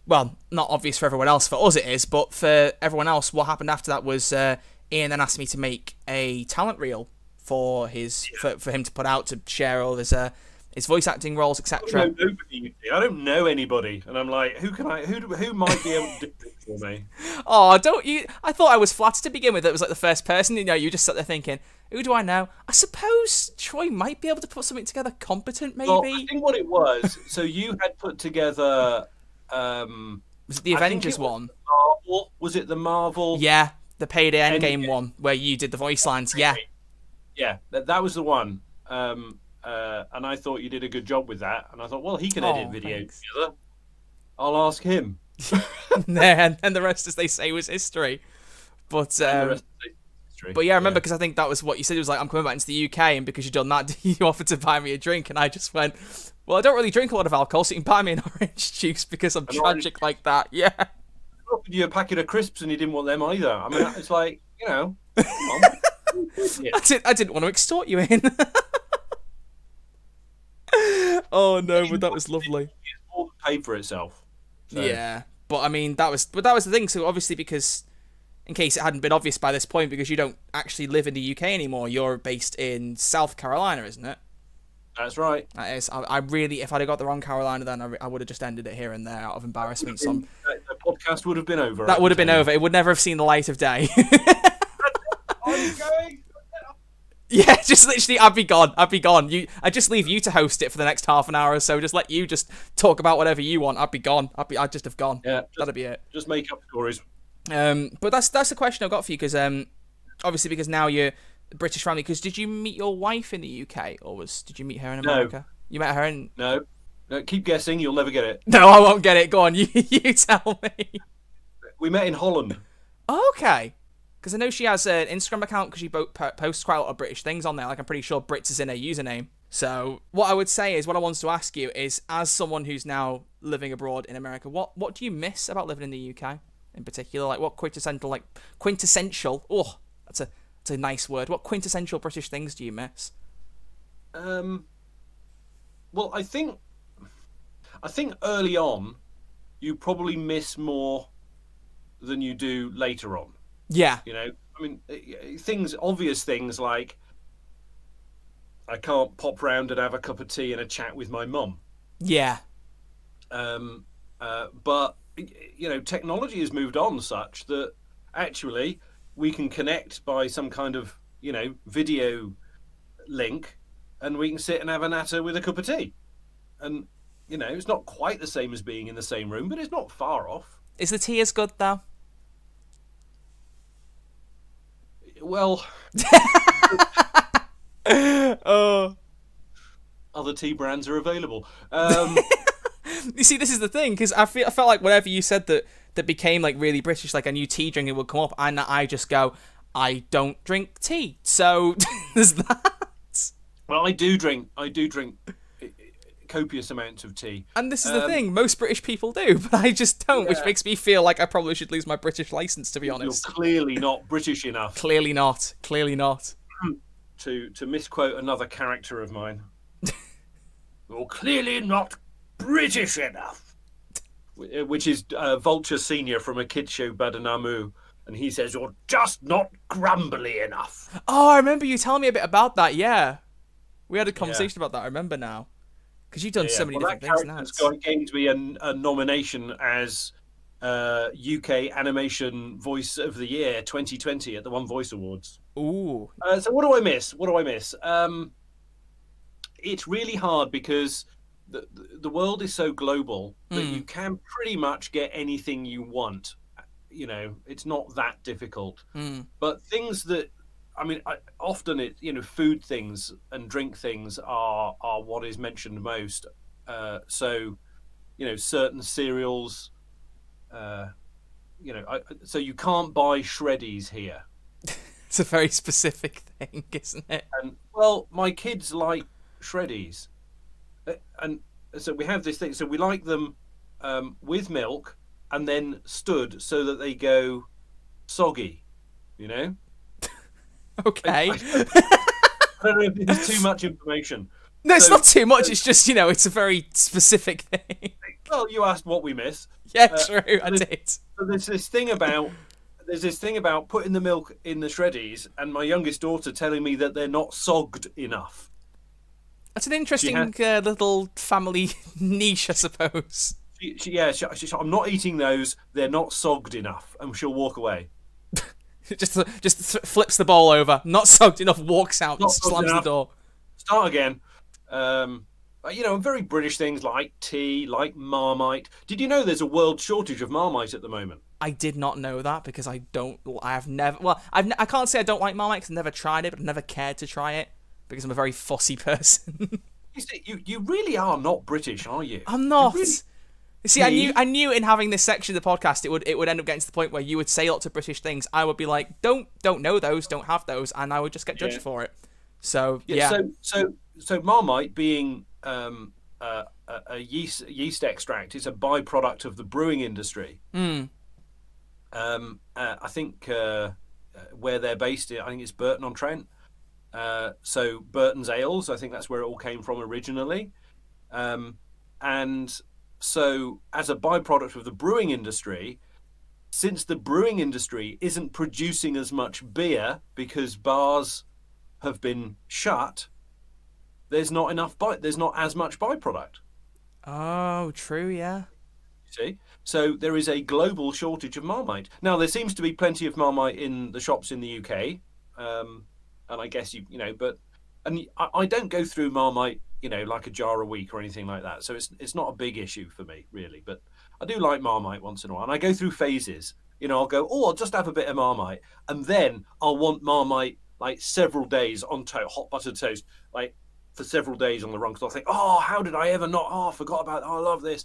well, not obvious for everyone else. For us, it is, but for everyone else, what happened after that was Ian then asked me to make a talent reel for for him to put out to share all his voice acting roles, etc. I don't know anybody, and I'm like, who might be able to do this for me? Oh, don't you? I thought I was flattered to begin with. It was like the first person. You just sat there thinking, who do I know? I suppose Troy might be able to put something together competent, maybe. Well, I think what it was. So you had put together. Was it the Avengers one? Marvel? Was it the Marvel? Yeah, the Payday Endgame one where you did the voice lines. Yeah. Yeah, that was the one. And I thought you did a good job with that. And I thought, well, he can edit videos together. I'll ask him. And the rest, as they say, was history. But yeah, I remember because I think that was what you said. It was like, I'm coming back into the UK, and because you'd done that, you offered to buy me a drink, and I just went, well, I don't really drink a lot of alcohol, so you can buy me an orange juice because I'm tragic like that. Yeah. I offered you a packet of crisps, and you didn't want them either. I mean, it's like, come on. I didn't want to extort you in. Oh no, but that was lovely. It's all paid for itself. So. Yeah, but I mean that was the thing. So obviously, because in case it hadn't been obvious by this point, because you don't actually live in the UK anymore. You're based in South Carolina, isn't it? That's right. That is. I really, if I'd have got the wrong Carolina, then I would have just ended it here and there out of embarrassment. The podcast would have been over. That would have been over. It would never have seen the light of day. Are you going? Yeah, just literally, I'd be gone. I'd just leave you to host it for the next half an hour or so. Just let you just talk about whatever you want. I'd be gone. I'd just have gone. Yeah, that'd be it. Just make up stories. But that's the question I've got for you, because obviously, because now you're British family. Because did you meet your wife in the UK, or did you meet her in America? No. You met her in. No, keep guessing. You'll never get it. No, I won't get it. Go on, you tell me. We met in Holland. Okay. Because I know she has an Instagram account, because she posts quite a lot of British things on there. Like, I'm pretty sure Brits is in her username. So what I would say is, what I wanted to ask you is, as someone who's now living abroad in America, what do you miss about living in the UK in particular? Like, what quintessential, oh, that's a nice word. What quintessential British things do you miss? Well, I think early on, you probably miss more than you do later on. Yeah. You know, I mean, obvious things like I can't pop round and have a cup of tea and a chat with my mum. Yeah. But, you know, technology has moved on such that actually we can connect by some kind of, you know, video link, and we can sit and have a natter with a cup of tea. And, you know, it's not quite the same as being in the same room, but it's not far off. Is the tea as good, though? Well, oh, other tea brands are available. You see, this is the thing, because I felt like whatever you said that became like really British, like a new tea drinking would come up, and I just go, I don't drink tea, so there's that. Well, I do drink copious amounts of tea, and this is the thing, most British people do, but I just don't, which makes me feel like I probably should lose my British license, to be honest. You're clearly not British enough. Clearly not. To misquote another character of mine, you're clearly not British enough. Which is Vulture Senior from a kid show, Badanamu, and he says, you're just not grumbly enough. Oh, I remember you telling me a bit about that, yeah. We had a conversation about that, I remember now. Because you've done so many different things now. That character's going to be a nomination as UK Animation Voice of the Year 2020 at the One Voice Awards. Ooh. So what do I miss? It's really hard because the world is so global that you can pretty much get anything you want. You know, it's not that difficult. But things that, I mean, often it, you know, food things and drink things are what is mentioned most. So, you know, certain cereals, you know, so you can't buy Shreddies here. It's a very specific thing, isn't it? And well, my kids like Shreddies, and so we have this thing. So we like them with milk and then stood so that they go soggy. You know. Okay. I don't know if this is too much information. No, it's not too much. It's just, you know, it's a very specific thing. Well, you asked what we miss. Yeah, true. I did. So there's this thing about putting the milk in the Shreddies, and my youngest daughter telling me that they're not sogged enough. That's an interesting little family niche, I suppose. I'm not eating those. They're not sogged enough, and she'll walk away. just flips the bowl over, not soaked enough, walks out, and slams the door. Start again. You know, very British things like tea, like Marmite. Did you know there's a world shortage of Marmite at the moment? I did not know that, because I can't say I don't like Marmite because I've never tried it, but I've never cared to try it because I'm a very fussy person. You really are not British, are you? I'm not. See, I knew in having this section of the podcast, it would end up getting to the point where you would say lots of British things. I would be like, don't know those, don't have those, and I would just get judged for it. So yeah. So Marmite being a yeast extract is a byproduct of the brewing industry. I think where they're based, I think it's Burton-on-Trent. So Burton's Ales, I think that's where it all came from originally. And so as a byproduct of the brewing industry, since the brewing industry isn't producing as much beer because bars have been shut, there's not as much byproduct. Oh, true, yeah. See? So there is a global shortage of Marmite. Now, there seems to be plenty of Marmite in the shops in the UK. And I guess, I don't go through Marmite, like a jar a week or anything like that. So it's not a big issue for me, really. But I do like Marmite once in a while. And I go through phases. I'll go, I'll just have a bit of Marmite. And then I'll want Marmite like several days on hot buttered toast, like for several days on the run. Because I'll think, how did I ever not? I forgot about I love this.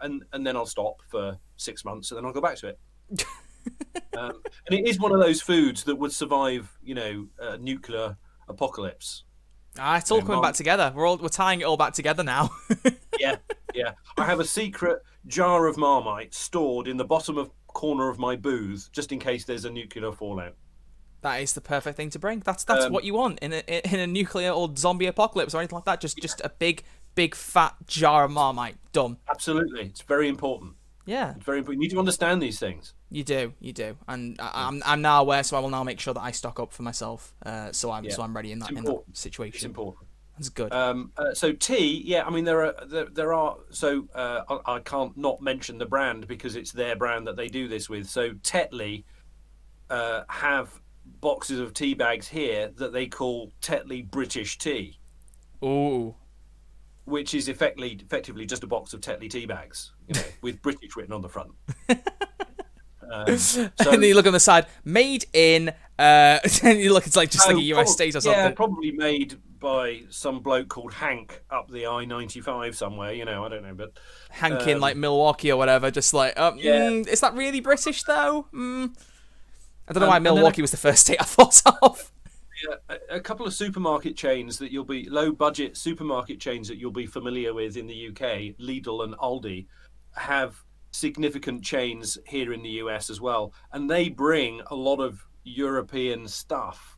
And then I'll stop for 6 months and then I'll go back to it. And it is one of those foods that would survive, nuclear apocalypse. It's all coming back together. We're tying it all back together now. Yeah. I have a secret jar of Marmite stored in the bottom corner of my booth just in case there's a nuclear fallout. That is the perfect thing to bring. That's what you want in a nuclear or zombie apocalypse or anything like that. Just a big fat jar of Marmite. Done. Absolutely, it's very important. Yeah, it's very important. You need to understand these things. You do, and I'm now aware, so I will now make sure that I stock up for myself. So I'm ready in that situation. It's important. That's good. So tea, I mean there are. So I can't not mention the brand because it's their brand that they do this with. So Tetley have boxes of tea bags here that they call Tetley British tea. Ooh. Which is effectively just a box of Tetley tea bags, with British written on the front. And then you look on the side, made in, and you look, it's like just like a US state or something. Yeah, probably made by some bloke called Hank up the I-95 somewhere, I don't know, but Hank in like Milwaukee or whatever, just like, is that really British though? I don't know why Milwaukee was the first state I thought of. Yeah, a couple of supermarket chains that low-budget supermarket chains that you'll be familiar with in the UK, Lidl and Aldi, have significant chains here in the US as well, and they bring a lot of European stuff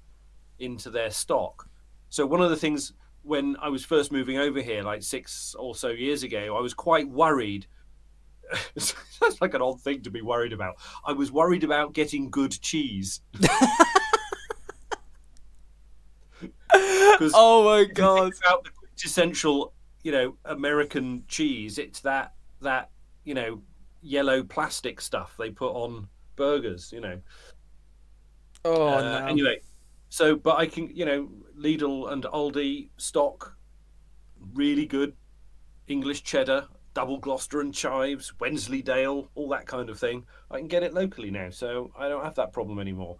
into their stock. So one of the things when I was first moving over here, like 6 or so years ago, I was quite worried. Sounds like an odd thing to be worried about. I was worried about getting good cheese. Oh my god! About the quintessential, American cheese. It's that yellow plastic stuff they put on burgers. Oh no. Anyway, but I can, Lidl and Aldi stock really good English cheddar, double Gloucester and chives, Wensleydale, all that kind of thing. I can get it locally now, so I don't have that problem anymore.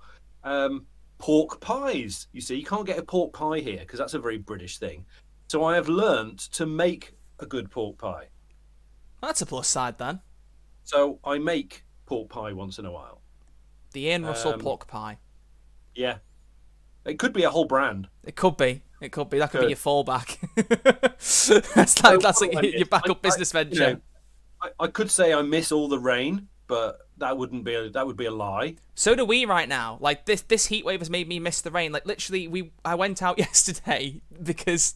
Pork pies. You see, you can't get a pork pie here because that's a very British thing. So I have learnt to make a good pork pie. That's a plus side then. So I make pork pie once in a while. The Ian Russell pork pie. Yeah. It could be a whole brand. It could be. That could be your fallback. that's like your backup business venture. I could say I miss all the rain, but that would be a lie. So do we right now. Like this heat wave has made me miss the rain. Like literally, I went out yesterday because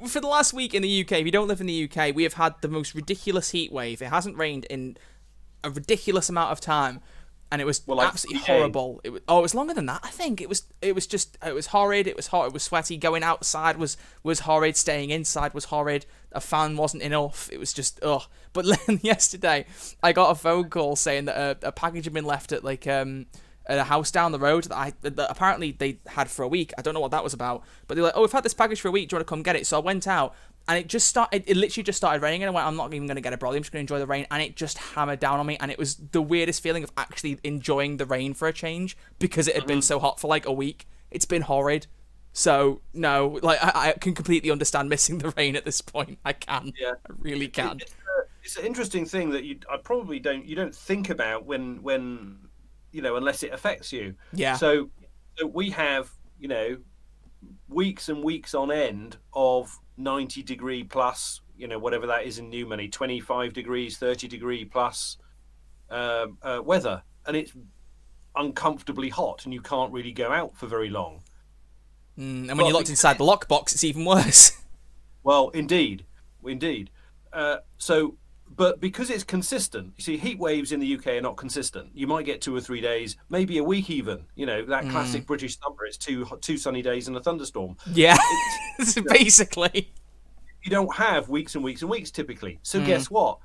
for the last week in the UK, if you don't live in the UK, we have had the most ridiculous heat wave. It hasn't rained in a ridiculous amount of time, and it was absolutely horrible. It was longer than that. I think it was horrid. It was hot. It was sweaty. Going outside was horrid. Staying inside was horrid. A fan wasn't enough. It was just ugh. But then yesterday, I got a phone call saying that a package had been left at at a house down the road that apparently they had for a week. I don't know what that was about, but they're like, "Oh, we've had this package for a week. Do you want to come get it?" So I went out, and it literally just started raining, and I went, "I'm not even going to get a brolly. I'm just going to enjoy the rain." And it just hammered down on me, and it was the weirdest feeling of actually enjoying the rain for a change because it had been so hot for like a week. It's been horrid. So no, like I can completely understand missing the rain at this point. I can. Yeah, I really can. It's an interesting thing that you don't think about when unless it affects you. Yeah. So we have weeks and weeks on end of 90-degree plus, whatever that is in new money, 25 degrees, 30-degree plus weather, and it's uncomfortably hot, and you can't really go out for very long. And when you're locked inside the lockbox, it's even worse. Well, indeed. So but because it's consistent, you see, heat waves in the UK are not consistent. You might get 2 or 3 days, maybe a week even. You know, that classic British summer. It's two sunny days and a thunderstorm. Yeah, basically. You don't have weeks and weeks and weeks typically. So guess what?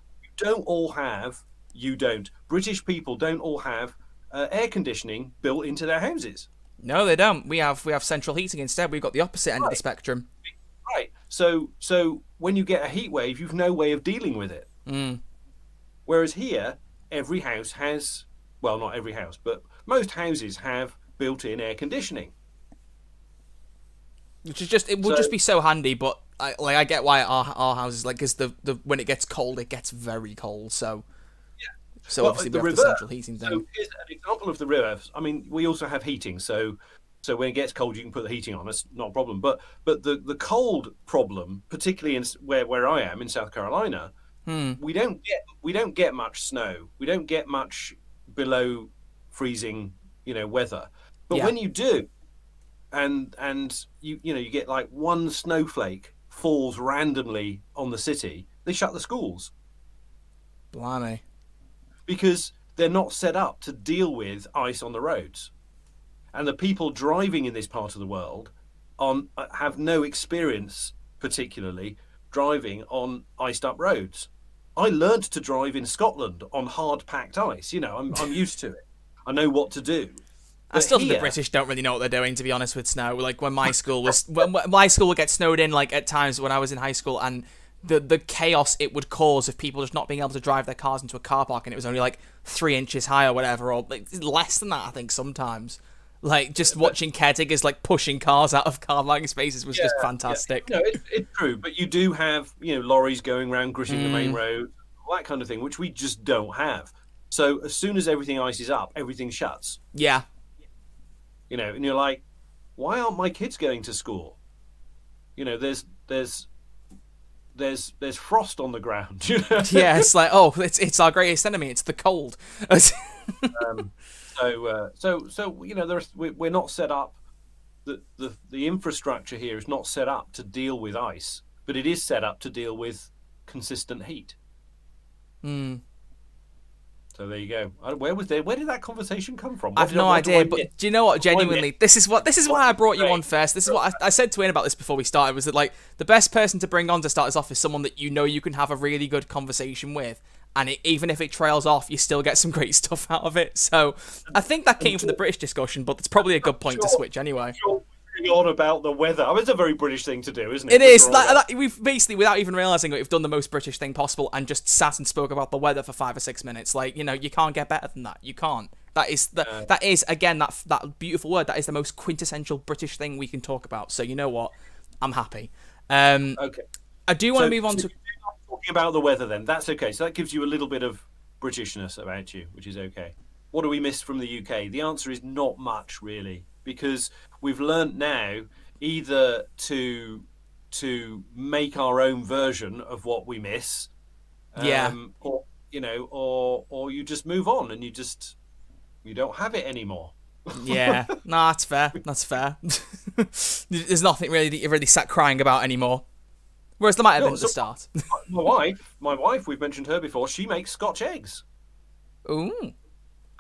British people don't all have air conditioning built into their houses. No, they don't. We have central heating instead. We've got the opposite end of the spectrum. Right. So when you get a heat wave, you've no way of dealing with it. Whereas here, every house has, well, not every house, but most houses have built-in air conditioning. Which is just, it would just be so handy, but I get why our houses, like, because the when it gets cold, it gets very cold, so... So well, obviously we have the central heating thing. So here's an example of the reverse. I mean, we also have heating, so when it gets cold, you can put the heating on. It's not a problem. But the cold problem, particularly in where I am in South Carolina, we don't get much snow. We don't get much below freezing, weather. But when you do, and you get like one snowflake falls randomly on the city, they shut the schools. Blimey. Because they're not set up to deal with ice on the roads. And the people driving in this part of the world have no experience, particularly, driving on iced up roads. I learned to drive in Scotland on hard-packed ice. I'm used to it. I know what to do. I still think the British don't really know what they're doing, to be honest, with snow. Like, when my school would get snowed in, like, at times when I was in high school, and the chaos it would cause of people just not being able to drive their cars into a car park, and it was only like 3 inches high or whatever, or like less than that, I think, sometimes. Like, just watching caretakers like pushing cars out of car parking spaces was just fantastic. Yeah. No, it's true, but you do have lorries going around gritting the main road, all that kind of thing, which we just don't have. So as soon as everything ices up, everything shuts. Yeah. And you're like, why aren't my kids going to school? There's frost on the ground. Yeah, it's like, it's our greatest enemy. It's the cold. We're not set up. The infrastructure here is not set up to deal with ice, but it is set up to deal with consistent heat. So there you go. Where did that conversation come from? I've no idea, but do you know what? Genuinely, this is why I brought you on first. This is what I said to Ian about this before we started. Was that, like, the best person to bring on to start us off is someone that you can have a really good conversation with, and even if it trails off, you still get some great stuff out of it. So I think that came from the British discussion, but it's probably a good point to switch anyway. On about the weather. I mean, it's a very British thing to do, isn't it? It is. We've basically, without even realising it, we've done the most British thing possible and just sat and spoke about the weather for 5 or 6 minutes. Like, you can't get better than that. You can't. That is again that beautiful word. That is the most quintessential British thing we can talk about. So you know what? I'm happy. Okay. I do want to move on to talking about the weather. Then that's okay. So that gives you a little bit of Britishness about you, which is okay. What do we miss from the UK? The answer is not much, really. Because we've learnt now either to make our own version of what we miss, or you just move on and you don't have it anymore. Yeah, no, that's fair. That's fair. There's nothing really that you really sat crying about anymore. Whereas there might have been at the start. My wife, we've mentioned her before. She makes Scotch eggs. Ooh,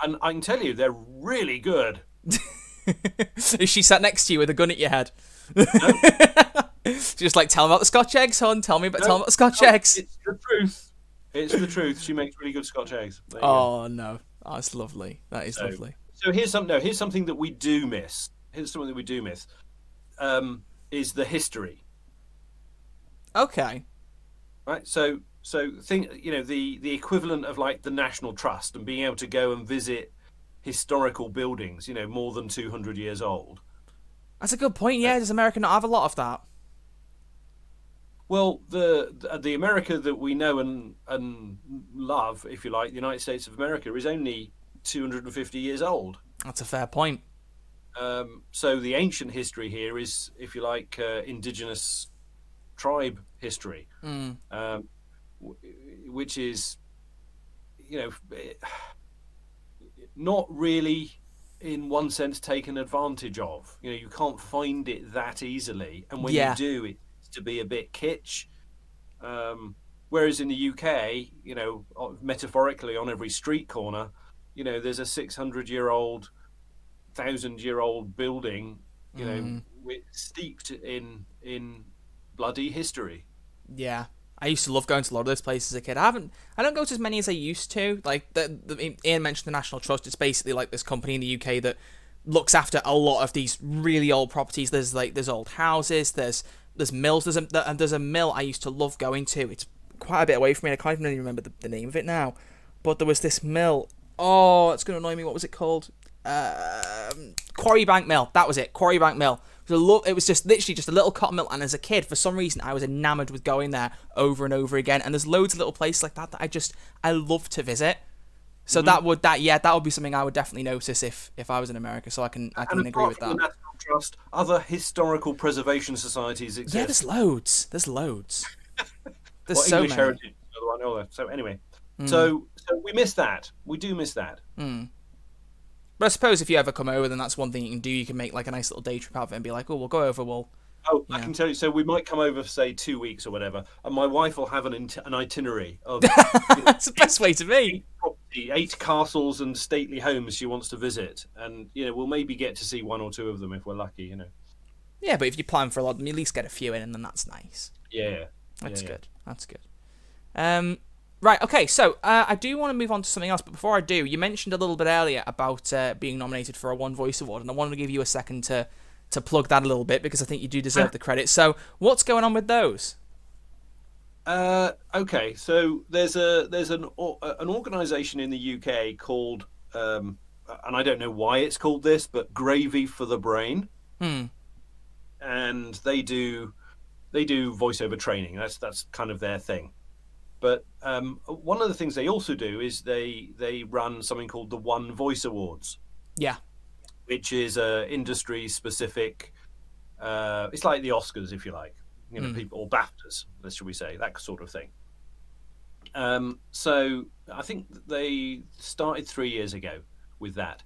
and I can tell you they're really good. Is she sat next to you with a gun at your head? No. She's just like, tell me about the Scotch eggs, hon. Tell me about the Scotch eggs. It's the truth. It's the truth. She makes really good Scotch eggs. No, that's lovely. That is lovely. So here's something that we do miss. Is the history. Okay. Right. So think the equivalent of like the National Trust and being able to go and visit historical buildings, more than 200 years old. That's a good point. Yeah, does America not have a lot of that? Well, the America that we know and love, if you like, the United States of America, is only 250 years old. That's a fair point. So the ancient history here is, if you like, indigenous tribe history, which is, not really, in one sense, taken advantage of. You can't find it that easily, and when you do, it's to be a bit kitsch. Whereas in the UK, metaphorically on every street corner, there's a 600-year-old, 1,000-year-old building, steeped in bloody history. Yeah. I used to love going to a lot of those places as a kid. I don't go to as many as I used to. Like Ian mentioned the National Trust. It's basically like this company in the UK that looks after a lot of these really old properties. There's old houses. There's mills. There's a mill I used to love going to. It's quite a bit away from me. I can't even really remember the name of it now. But there was this mill. Oh, it's going to annoy me. What was it called? Quarry Bank Mill. That was it. Quarry Bank Mill. It was just literally just a little cotton mill, and as a kid, for some reason, I was enamored with going there over and over again. And there's loads of little places like that I love to visit. So that would be something I would definitely notice if I was in America. So I can agree with that. The National Trust, other historical preservation societies exist. Yeah, there's loads. There's so English many. Heritage, another one. All that. So anyway, so we miss that. We do miss that. But I suppose if you ever come over, then that's one thing you can do. You can make like a nice little day trip out of it and be like, oh, we'll go over. I can tell you. So we might come over for, say, 2 weeks or whatever, and my wife will have an itinerary of. That's the best way to be. 8 castles and stately homes she wants to visit, and we'll maybe get to see 1 or 2 of them if we're lucky. Yeah, but if you plan for a lot of them, you at least get a few in, and then that's nice. Yeah. That's good. That's good. Right, okay, so I do want to move on to something else, but before I do, you mentioned a little bit earlier about being nominated for a One Voice Award, and I wanted to give you a second to plug that a little bit, because I think you do deserve the credit. So, what's going on with those? Okay, so there's an organisation in the UK called, and I don't know why it's called this, but Gravy for the Brain, and they do voiceover training. That's kind of their thing. But one of the things they also do is they run something called the One Voice Awards. Yeah. Which is a industry specific. It's like the Oscars, if you like, people, or BAFTAs, should we say, that sort of thing. So I think they started 3 years ago with that,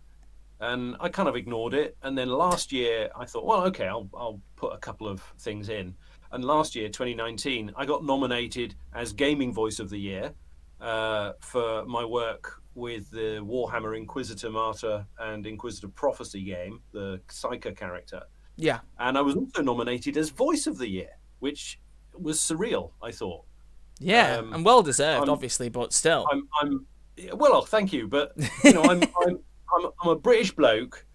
and I kind of ignored it. And then last year I thought, well, okay, I'll put a couple of things in. And last year, 2019, I got nominated as Gaming Voice of the Year for my work with the Warhammer Inquisitor Martyr and Inquisitor Prophecy game, the Psyker character. Yeah. And I was also nominated as Voice of the Year, which was surreal, I thought. Yeah, and well deserved, obviously, but still. Well, thank you, but I'm a British bloke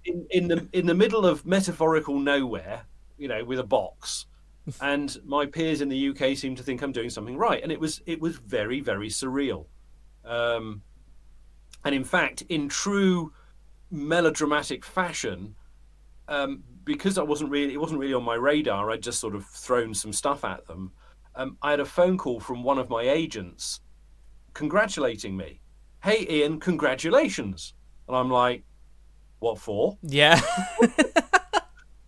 in the middle of metaphorical nowhere, with a box, and my peers in the UK seem to think I'm doing something right, and it was very, very surreal. And in fact, in true melodramatic fashion, because it wasn't really on my radar, I'd just sort of thrown some stuff at them. I had a phone call from one of my agents congratulating me. Hey, Ian, congratulations. And I'm like, what for? Yeah.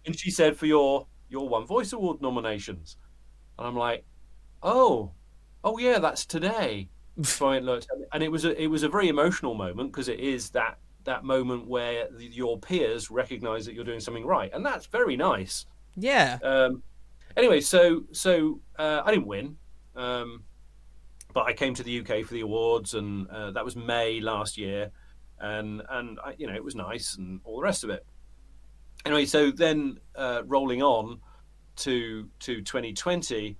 And she said, for your One Voice Award nominations. And I'm like, oh yeah, that's today. So I looked, and it was a very emotional moment, because it is that moment where your peers recognize that you're doing something right, and that's very nice. Yeah. Anyway, so I didn't win, but I came to the UK for the awards, and that was May last year, and it was nice and all the rest of it. Anyway, so then rolling on to 2020,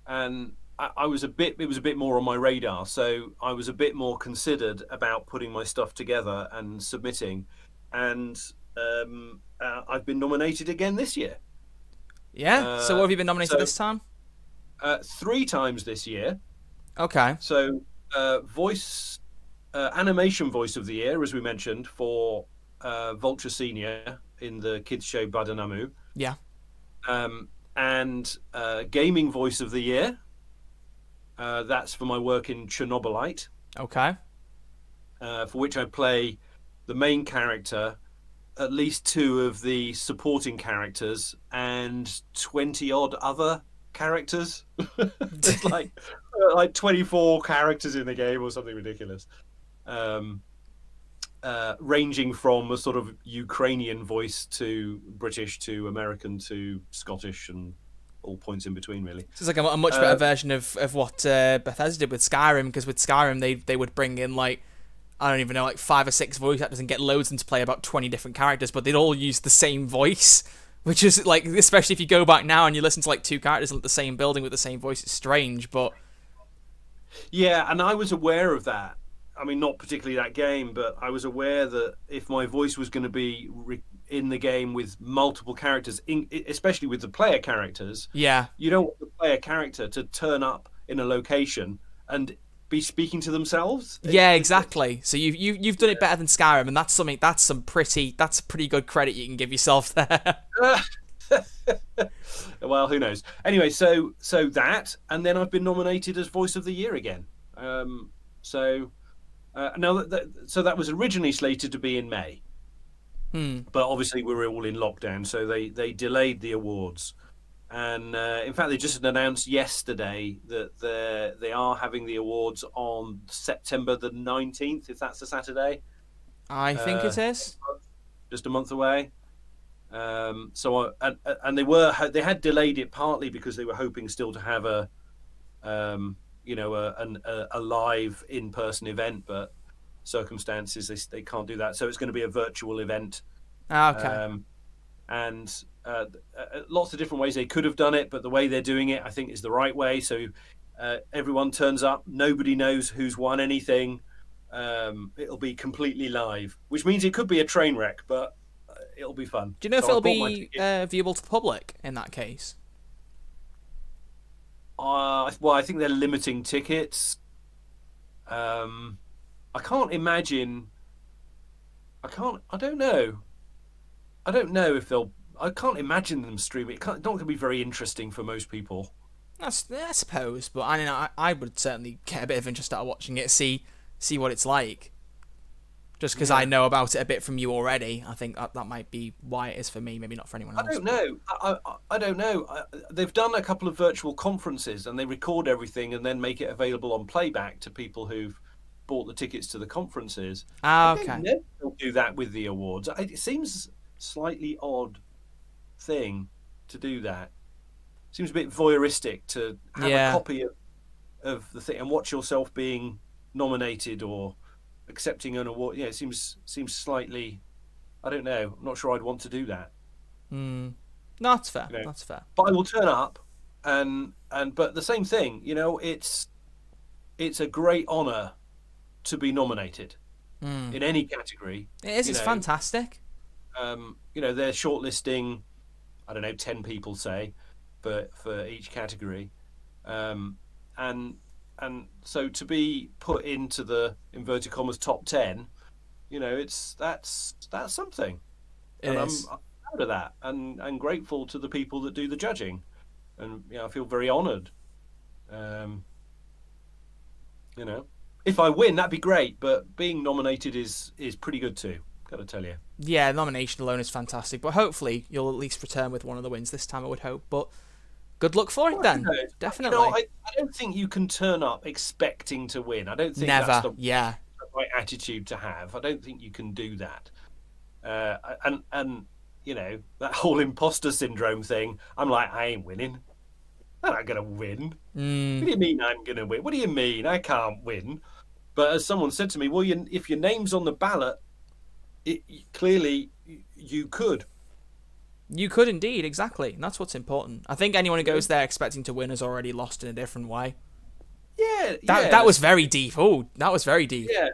and it was a bit more on my radar, so I was a bit more considered about putting my stuff together and submitting, and I've been nominated again this year. Yeah. So what have you been nominated this time? 3 times this year. Okay. So animation voice of the year, as we mentioned, for Vulture Senior in the kids show Badanamu. Yeah. And gaming voice of the year. That's for my work in Chernobylite. Okay. For which I play the main character, at least 2 of the supporting characters, and 20 odd other characters. There's like 24 characters in the game or something ridiculous. Ranging from a sort of Ukrainian voice to British to American to Scottish and all points in between, really. It's like a much better version of what Bethesda did with Skyrim, because with Skyrim they would bring in like, I don't even know, like 5 or 6 voice actors and get loads into play about 20 different characters, but they'd all use the same voice, which is like, especially if you go back now and you listen to like 2 characters in the same building with the same voice, it's strange, but... Yeah, and I was aware of that. I mean, not particularly that game, but I was aware that if my voice was going to be in the game with multiple characters, especially with the player characters, yeah, you don't want the player character to turn up in a location and be speaking to themselves. Yeah, exactly. So you've done it better than Skyrim, and that's a pretty good credit you can give yourself there. Well, who knows? Anyway, so that, and then I've been nominated as Voice of the Year again. So that was originally slated to be in May, but obviously we were all in lockdown, so they delayed the awards. And in fact, they just announced yesterday that they are having the awards on September the 19th, if that's a Saturday. I think it is. Just a month away. So they had delayed it partly because they were hoping still to have a live in-person event, but circumstances they can't do that. So it's going to be a virtual event. Okay. And lots of different ways they could have done it, but the way they're doing it, I think, is the right way. So everyone turns up, nobody knows who's won anything. It'll be completely live, which means it could be a train wreck, but it'll be fun. Do you know if it'll be viewable to the public in that case? Well, I think they're limiting tickets. I can't imagine. I don't know. I don't know if they'll. I can't imagine them streaming. It's not going to be very interesting for most people. I suppose, but I mean, I would certainly get a bit of interest out of watching it, see what it's like. Just because I know about it a bit from you already, I think that might be why it is for me. Maybe not for anyone else. I don't know. I don't know. They've done a couple of virtual conferences, and they record everything and then make it available on playback to people who've bought the tickets to the conferences. Okay. They'll do that with the awards. It seems slightly odd thing to do that. Seems a bit voyeuristic to have a copy of the thing and watch yourself being nominated or accepting an award. Yeah, it seems slightly. I don't know. I'm not sure I'd want to do that. No, that's fair. You know? That's fair. But I will turn up, but the same thing. You know, it's a great honour to be nominated in any category. It is. It's fantastic. They're shortlisting, I don't know, 10 people, say, for each category, and so to be put into the inverted commas top 10, that's something. I'm proud of that, and grateful to the people that do the judging, and I feel very honoured. If I win, that'd be great, but being nominated is pretty good too. Gotta tell you. Yeah, nomination alone is fantastic, but hopefully you'll at least return with one of the wins this time, I would hope. But good luck for it then. Definitely. I don't think you can turn up expecting to win. I don't think that's the right attitude to have. I don't think you can do that. And that whole imposter syndrome thing, I'm like, I ain't winning. I'm not gonna win. What do you mean I'm gonna win? What do you mean I can't win? But as someone said to me, well, if your name's on the ballot, clearly you could. You could indeed, exactly. And that's what's important. I think anyone who goes there expecting to win has already lost in a different way. Yeah. That was very deep. Oh, that was very deep. Yeah.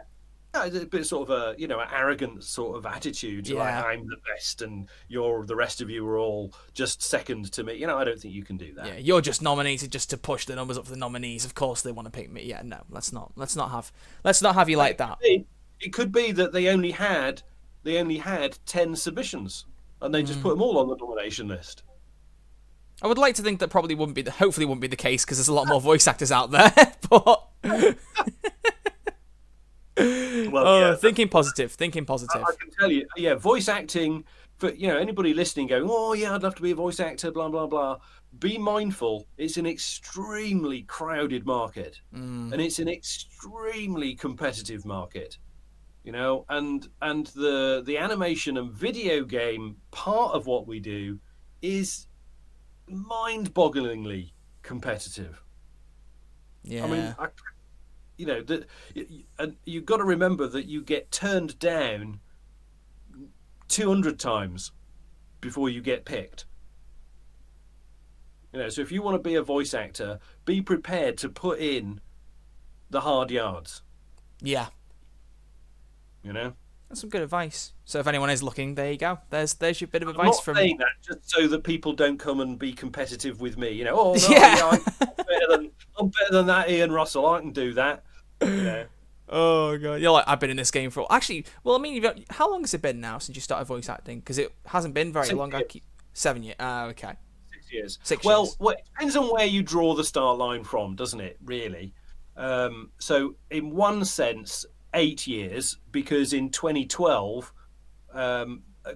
It's a bit sort of an arrogant sort of attitude. Yeah. Like, I'm the best and the rest of you are all just second to me. I don't think you can do that. Yeah, you're just nominated just to push the numbers up for the nominees. Of course they want to pick me. Yeah, no, let's not have you like that. It could be that they only had 10 submissions and they just put them all on the nomination list. I would like to think that hopefully wouldn't be the case, because there's a lot more voice actors out there. But thinking positive. I can tell you, voice acting for anybody listening going, oh yeah, I'd love to be a voice actor, blah blah blah. Be mindful, it's an extremely crowded market, and it's an extremely competitive market. And the animation and video game part of what we do is mind-bogglingly competitive. Yeah. I mean, and you've got to remember that you get turned down 200 times before you get picked. So if you want to be a voice actor, be prepared to put in the hard yards. Yeah. That's some good advice. So if anyone is looking, there you go. There's your bit of advice from. I'm not saying that just so that people don't come and be competitive with me. I'm better than that Ian Russell. I can do that. Oh god, you're like, I've been in this game for actually. Well, I mean, how long has it been now since you started voice acting? Because it hasn't been very long. 7 years. Okay. 6 years. 6 years. Well, it depends on where you draw the start line from, doesn't it? Really. So in one sense, 8 years, because in 2012,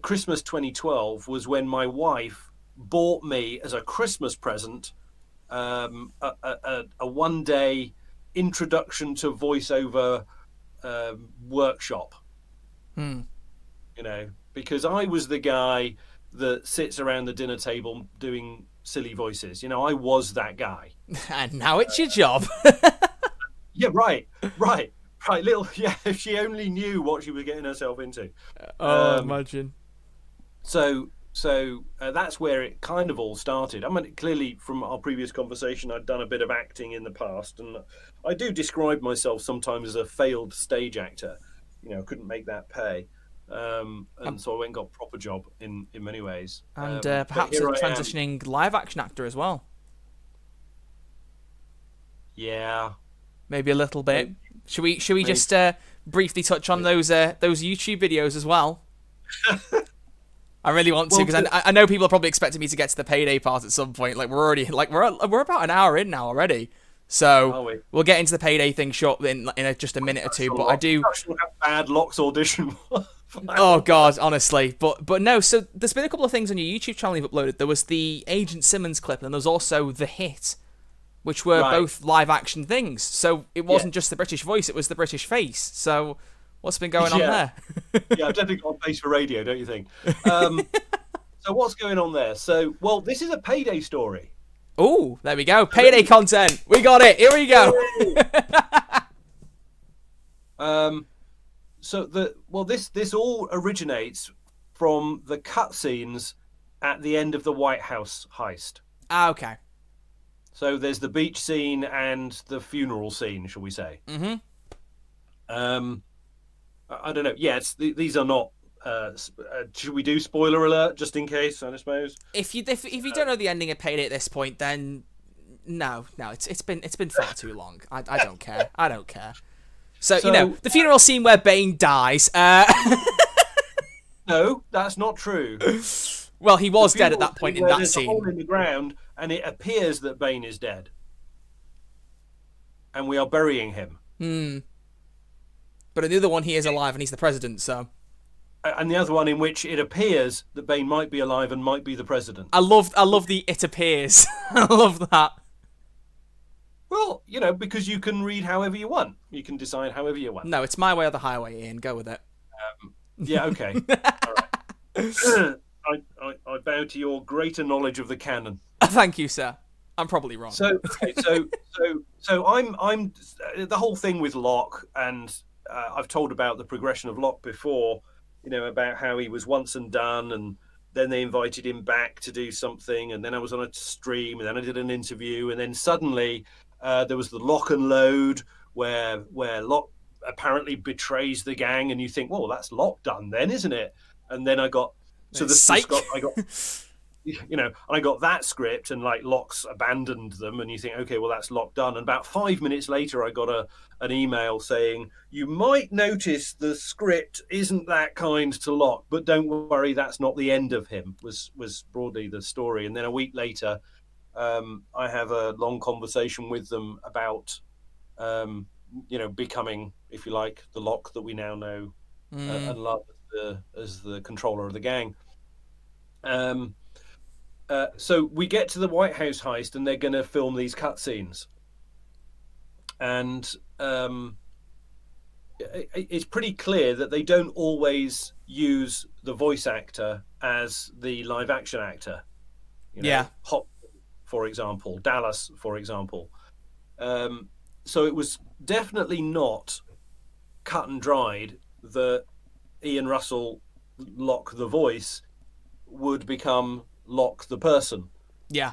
Christmas 2012 was when my wife bought me as a Christmas present a one-day introduction to voiceover workshop. Because I was the guy that sits around the dinner table doing silly voices. I was that guy. And now it's your job. Yeah, right. If she only knew what she was getting herself into. Imagine. So that's where it kind of all started. I mean, clearly from our previous conversation, I'd done a bit of acting in the past, and I do describe myself sometimes as a failed stage actor. Couldn't make that pay. And so I went and got a proper job in many ways. And perhaps a transitioning live action actor as well. Yeah. Maybe a little bit. Should we just briefly touch on those YouTube videos as well? I really want to, because I know people are probably expecting me to get to the Payday part at some point. Like we're about an hour in now already. So we'll get into the Payday thing shortly in just a minute or two. But I do. How bad Locke's audition was. Oh god, honestly, but no. So there's been a couple of things on your YouTube channel you've uploaded. There was the Agent Simmons clip, and there's also the Hit, which were both live action things. So it wasn't just the British voice; it was the British face. So what's been going on there? Yeah, I've definitely got a face for radio, don't you think? So what's going on there? So this is a Payday story. Oh, there we go. Payday content. We got it. Here we go. This all originates from the cutscenes at the end of the White House heist. Okay. So there's the beach scene and the funeral scene, shall we say? Mm-hmm. I don't know. Yes, these are not. Should we do spoiler alert just in case? I suppose. If you don't know the ending of Payday at this point, then no, it's been far too long. I don't care. I don't care. So the funeral scene where Bane dies. No, that's not true. Well, he was dead at that point in that there's scene. A hole in the ground, and it appears that Bane is dead, and we are burying him. But in the other one, he is alive, and he's the president. So. And the other one in which it appears that Bane might be alive and might be the president. I love the it appears. I love that. Well, because you can read however you want. You can decide however you want. No, it's my way or the highway, Ian. Go with it. Yeah, okay. All right. I bow to your greater knowledge of the canon. Thank you, sir. I'm probably wrong. So I'm the whole thing with Locke, and I've told about the progression of Locke before. About how he was once and done, and then they invited him back to do something, and then I was on a stream, and then I did an interview, and then suddenly there was the Lock and Load, where Locke apparently betrays the gang, and you think, well, that's Locke done then, isn't it? And then I got I got that script, and like Locke's abandoned them, and you think, okay, well, that's Locke done. And about 5 minutes later, I got an email saying, you might notice the script isn't that kind to Locke, but don't worry, that's not the end of him, was broadly the story. And then a week later, I have a long conversation with them about, becoming, if you like, the Locke that we now know and love as the controller of the gang. So we get to the White House heist, and they're going to film these cutscenes, and it's pretty clear that they don't always use the voice actor as the live action actor. Hop for example, Dallas, for example. So it was definitely not cut and dried that Ian Russell, Locke the voice, would become Locke the person. Yeah.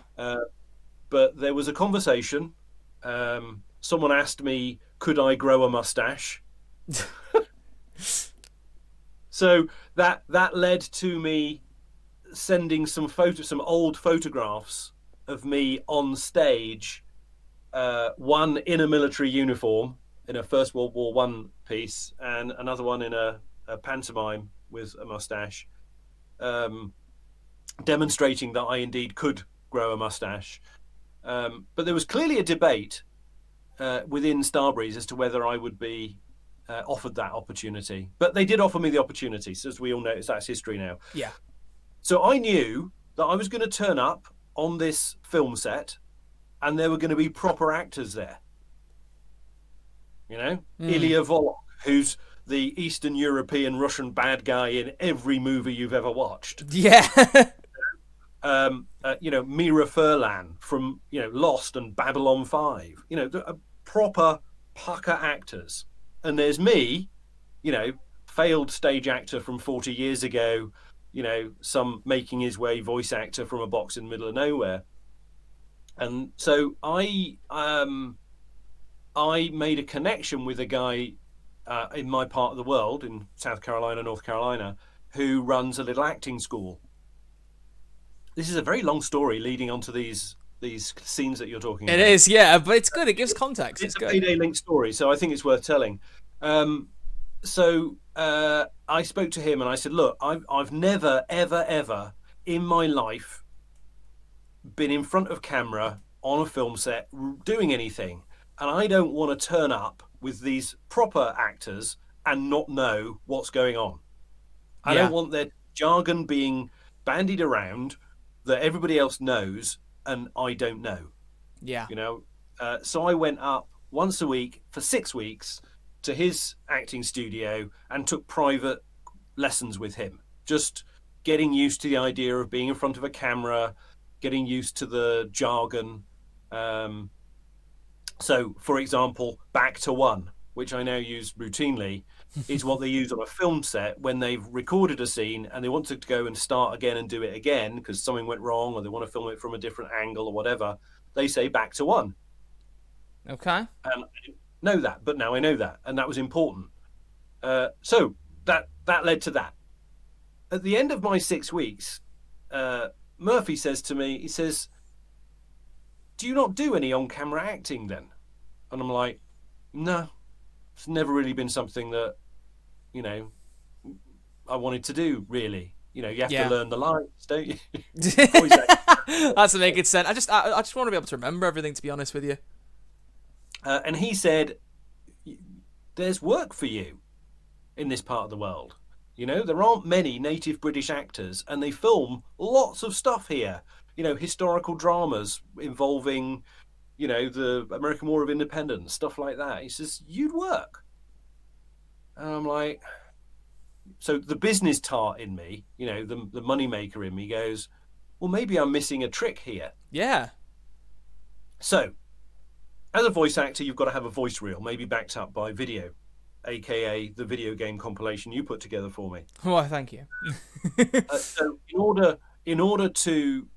But there was a conversation. Someone asked me, could I grow a mustache? So that led to me sending some old photographs of me on stage, one in a military uniform in a First World War One piece, and another one in a pantomime with a mustache, demonstrating that I indeed could grow a mustache. But there was clearly a debate within Starbreeze as to whether I would be offered that opportunity. But they did offer me the opportunity, so as we all know, that's history now. Yeah. So I knew that I was going to turn up on this film set and there were going to be proper actors there. You know, Ilya Volok, who's the Eastern European Russian bad guy in every movie you've ever watched. Yeah. Mira Furlan from, Lost and Babylon 5. Proper pucker actors. And there's me, failed stage actor from 40 years ago, some making his way voice actor from a box in the middle of nowhere. And so I made a connection with a guy in my part of the world, in South Carolina, North Carolina, who runs a little acting school. This is a very long story leading onto these scenes that you're talking about. It is, yeah, but it's good. It gives context. It's a good. Payday link story, so I think it's worth telling. So I spoke to him and I said, look, I've never, ever, ever in my life been in front of camera on a film set doing anything. And I don't want to turn up with these proper actors and not know what's going on. I don't want their jargon being bandied around that everybody else knows and I don't know. Yeah. So I went up once a week for 6 weeks to his acting studio and took private lessons with him, just getting used to the idea of being in front of a camera, getting used to the jargon. So, for example, back to one, which I now use routinely, is what they use on a film set when they've recorded a scene and they want to go and start again and do it again because something went wrong or they want to film it from a different angle or whatever. They say back to one. Okay. And I didn't know that, but now I know that, and that was important. So that led to that. At the end of my 6 weeks, Murphy says to me, he says, do you not do any on-camera acting then? And I'm like, no, it's never really been something that, I wanted to do, really. You have to learn the lines, don't you? That's making sense. I just want to be able to remember everything, to be honest with you. And he said, there's work for you in this part of the world. There aren't many native British actors and they film lots of stuff here. Historical dramas involving, the American War of Independence, stuff like that. He says, you'd work. And I'm like, so the business tart in me, the money maker in me goes, well, maybe I'm missing a trick here. Yeah. So as a voice actor, you've got to have a voice reel, maybe backed up by video, aka the video game compilation you put together for me. Oh, thank you. So in order to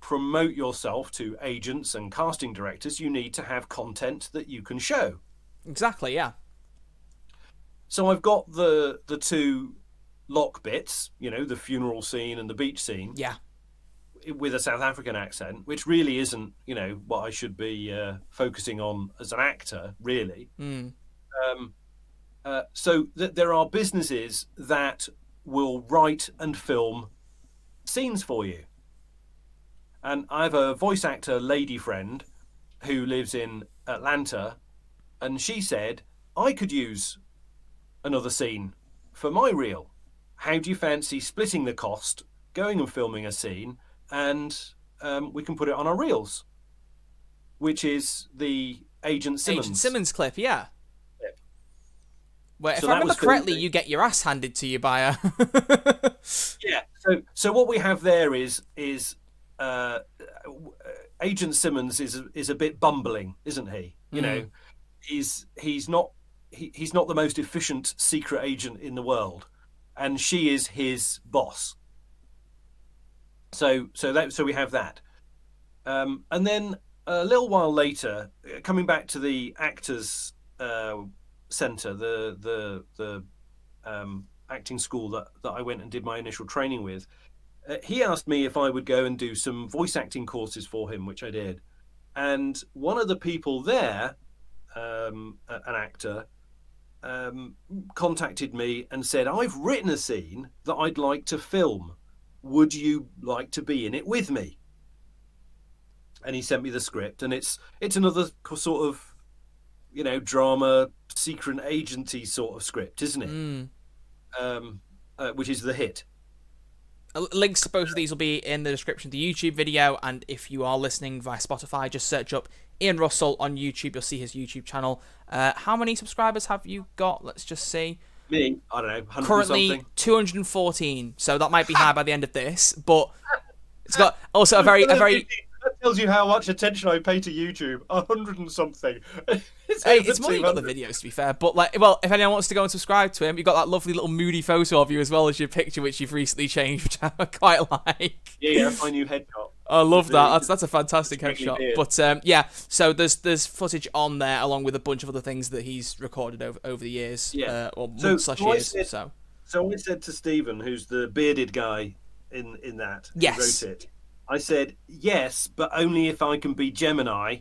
promote yourself to agents and casting directors, you need to have content that you can show. Exactly, yeah. So I've got the two Locke bits, the funeral scene and the beach scene. Yeah. With a South African accent, which really isn't, what I should be focusing on as an actor, really. So there are businesses that will write and film scenes for you. And I have a voice actor lady friend who lives in Atlanta, and she said, I could use another scene for my reel. How do you fancy splitting the cost, going and filming a scene, and we can put it on our reels, which is the Agent Simmons clip, yeah. Clip. Well, if I remember correctly, you get your ass handed to you by a... Yeah. So what we have there is Agent Simmons is a bit bumbling, isn't he? You know, he's not the most efficient secret agent in the world, and she is his boss. So we have that, and then a little while later, coming back to the actors center, the acting school that I went and did my initial training with. He asked me if I would go and do some voice acting courses for him, which I did. And one of the people there, an actor, contacted me and said, "I've written a scene that I'd like to film. Would you like to be in it with me?" And he sent me the script, and it's another sort of, you know, drama, secret agency sort of script, isn't it? Which is The Hit. Links to both of these will be in the description of the YouTube video, and if you are listening via Spotify, just search up Ian Russell on YouTube. You'll see his YouTube channel. How many subscribers have you got? Let's just see. Me, I don't know, 100 currently something. 214, so that might be high by the end of this, but it's got also a very That tells you how much attention I pay to YouTube. 100 and something. It's more than you got the videos, to be fair. But like, well, if anyone wants to go and subscribe to him, you've got that lovely little moody photo of you as well as your picture, which you've recently changed, which I quite like. Yeah, that's my new headshot. I love that. That's a fantastic headshot. But yeah, so there's footage on there along with a bunch of other things that he's recorded over the years, or months/years. So I said to Stephen, who's the bearded guy in that, who wrote it. I said, yes, but only if I can be Gemini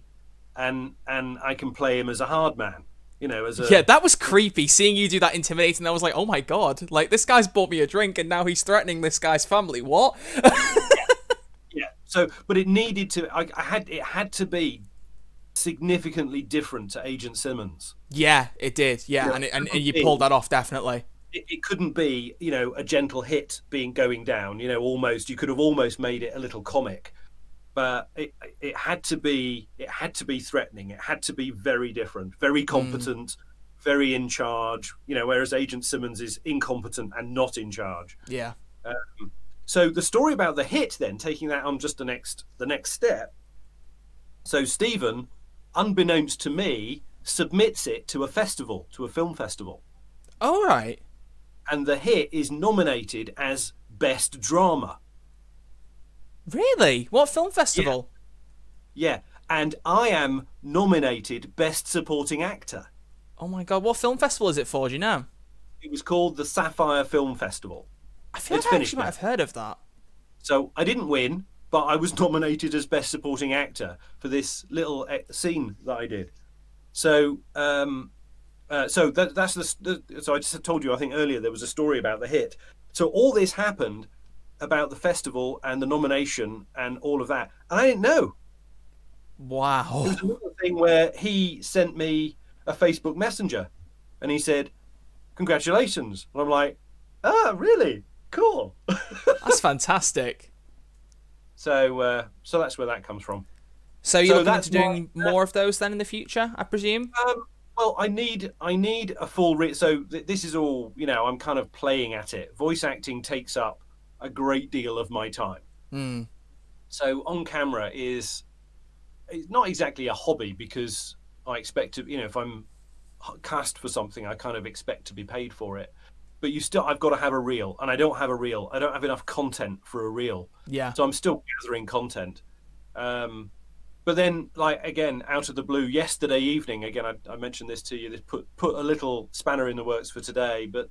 and I can play him as a hard man. You know, as a... Yeah, that was creepy, seeing you do that intimidating. I was like, oh my god, like, this guy's bought me a drink and now he's threatening this guy's family. What? Yeah. So, but it needed to, it had to be significantly different to Agent Simmons. Yeah, it did. Yeah, and you pulled that off, definitely. It couldn't be, you know, a gentle hit going down, you know, almost, you could have almost made it a little comic, but it had to be threatening. It had to be very different, very competent, very in charge, you know, whereas Agent Simmons is incompetent and not in charge. Yeah. So the story about The Hit, then, taking that on just the next step. So Stephen, unbeknownst to me, submits it to a film festival. All right. And The Hit is nominated as Best Drama. Really? What film festival? Yeah. And I am nominated Best Supporting Actor. Oh my god, what film festival is it for, do you know? It was called the Sapphire Film Festival. I feel like I actually might have heard of that. So I didn't win, but I was nominated as Best Supporting Actor for this little scene that I did. So... so that's so I just told you, I think earlier, there was a story about The Hit. So all this happened about the festival and the nomination and all of that, and I didn't know. Wow. It was another thing where he sent me a Facebook Messenger and he said, "Congratulations." And I'm like, "Ah, really? Cool." That's fantastic. So that's where that comes from. So you're looking into doing more of those then in the future, I presume? Well, I need a full... So this is all, you know, I'm kind of playing at it. Voice acting takes up a great deal of my time. So on camera it's not exactly a hobby, because I expect to, you know, if I'm cast for something, I kind of expect to be paid for it. But I've got to have a reel, and I don't have a reel. I don't have enough content for a reel. Yeah. So I'm still gathering content. But then, like, again, out of the blue, yesterday evening, again, I mentioned this to you, this put a little spanner in the works for today, but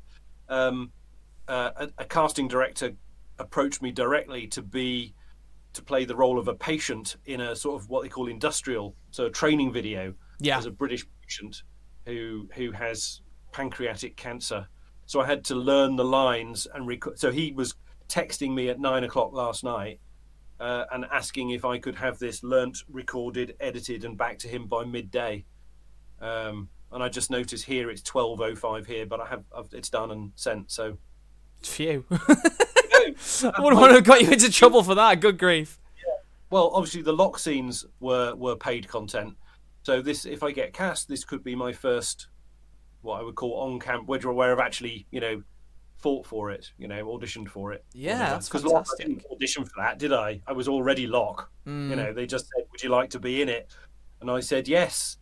a casting director approached me directly to play the role of a patient in a sort of what they call industrial, so a training video, as a British patient who has pancreatic cancer. So I had to learn the lines and so he was texting me at 9 o'clock last night, and asking if I could have this learnt, recorded, edited, and back to him by midday. And I just noticed here it's 12:05 here, but it's done and sent. So, phew. I wouldn't want to have got you into trouble for that. Good grief. Yeah. Well, obviously the Locke scenes were paid content. So this, if I get cast, this could be my first, what I would call on-camp, where I've actually, you know, fought for it, auditioned for it. Yeah, that's because fantastic. I didn't audition for that, did I? I was already Locke. They just said, "Would you like to be in it?" And I said yes,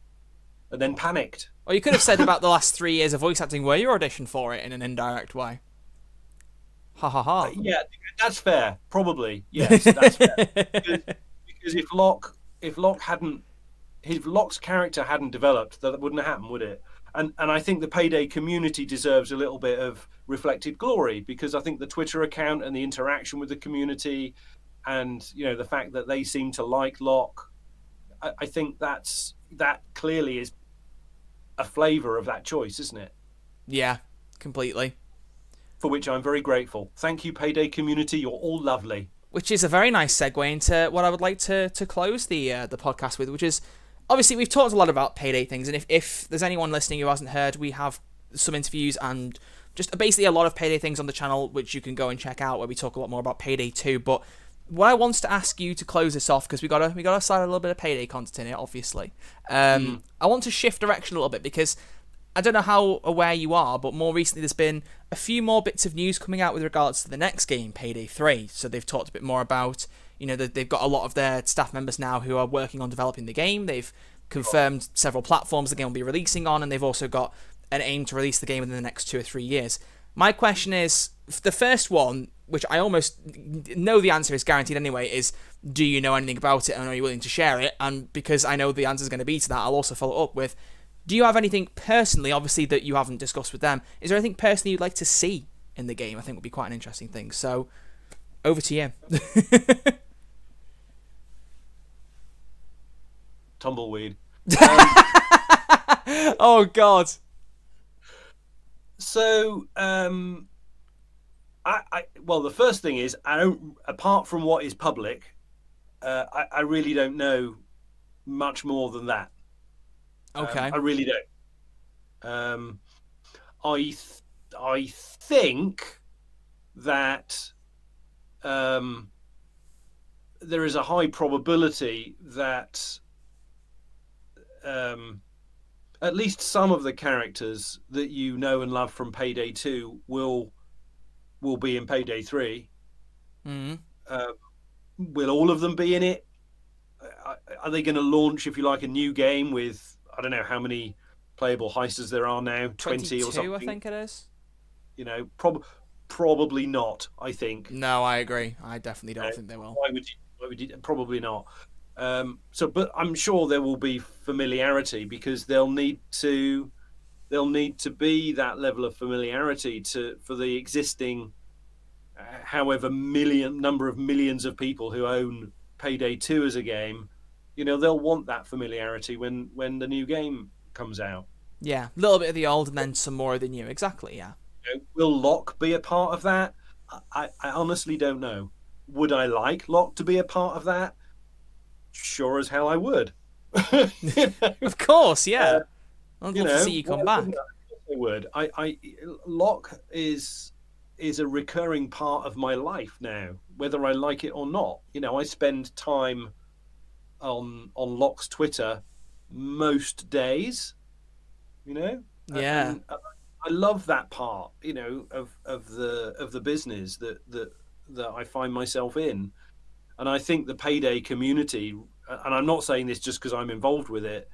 and then panicked. Or you could have said about the last 3 years of voice acting where you auditioned for it in an indirect way. Ha ha ha. Yeah, that's fair. Probably, yes, that's fair. Because if Locke's character hadn't developed, that wouldn't have happened, would it? And I think the Payday community deserves a little bit of reflected glory, because I think the Twitter account and the interaction with the community, and the fact that they seem to like Locke, I think that clearly is a flavour of that choice, isn't it? Yeah, completely. For which I'm very grateful. Thank you, Payday community. You're all lovely. Which is a very nice segue into what I would like to close the podcast with, which is, obviously, we've talked a lot about Payday things, and if there's anyone listening who hasn't heard, we have some interviews and just basically a lot of Payday things on the channel, which you can go and check out, where we talk a lot more about Payday 2. But what I want to ask you to close this off, because we gotta slide a little bit of Payday content in it, obviously. I want to shift direction a little bit, because I don't know how aware you are, but more recently there's been a few more bits of news coming out with regards to the next game, Payday 3. So they've talked a bit more about, they've got a lot of their staff members now who are working on developing the game. They've confirmed several platforms the game will be releasing on, and they've also got an aim to release the game within the next 2 or 3 years. My question is, the first one, which I almost know the answer is guaranteed anyway, is, do you know anything about it and are you willing to share it? And because I know the answer is going to be to that, I'll also follow up with, do you have anything personally, obviously, that you haven't discussed with them? Is there anything personally you'd like to see in the game? I think would be quite an interesting thing. So, over to you. Tumbleweed. Oh, God. So, well, the first thing is, apart from what is public, I really don't know much more than that. Okay. I really don't. I think that there is a high probability that at least some of the characters that you know and love from Payday 2 will be in Payday 3. Will all of them be in it? Are they going to launch, if you like, a new game with, I don't know how many playable heisters there are now, 20 or something? I think it is. Probably not, I think. No, I agree. I definitely don't think they will. Why would you? Probably not. But I'm sure there will be familiarity, because they'll need to be that level of familiarity for the existing, however number of millions of people who own Payday 2 as a game. They'll want that familiarity when the new game comes out. Yeah, a little bit of the old and then some more of the new. Exactly, yeah. Will Locke be a part of that? I honestly don't know. Would I like Locke to be a part of that? Sure as hell I would. Of course, yeah. I'd love to see you come back. I would. Locke is a recurring part of my life now, whether I like it or not. I spend time on Locke's Twitter most days. Yeah. And I love that part, of the business that I find myself in. And I think the Payday community, and I'm not saying this just because I'm involved with it,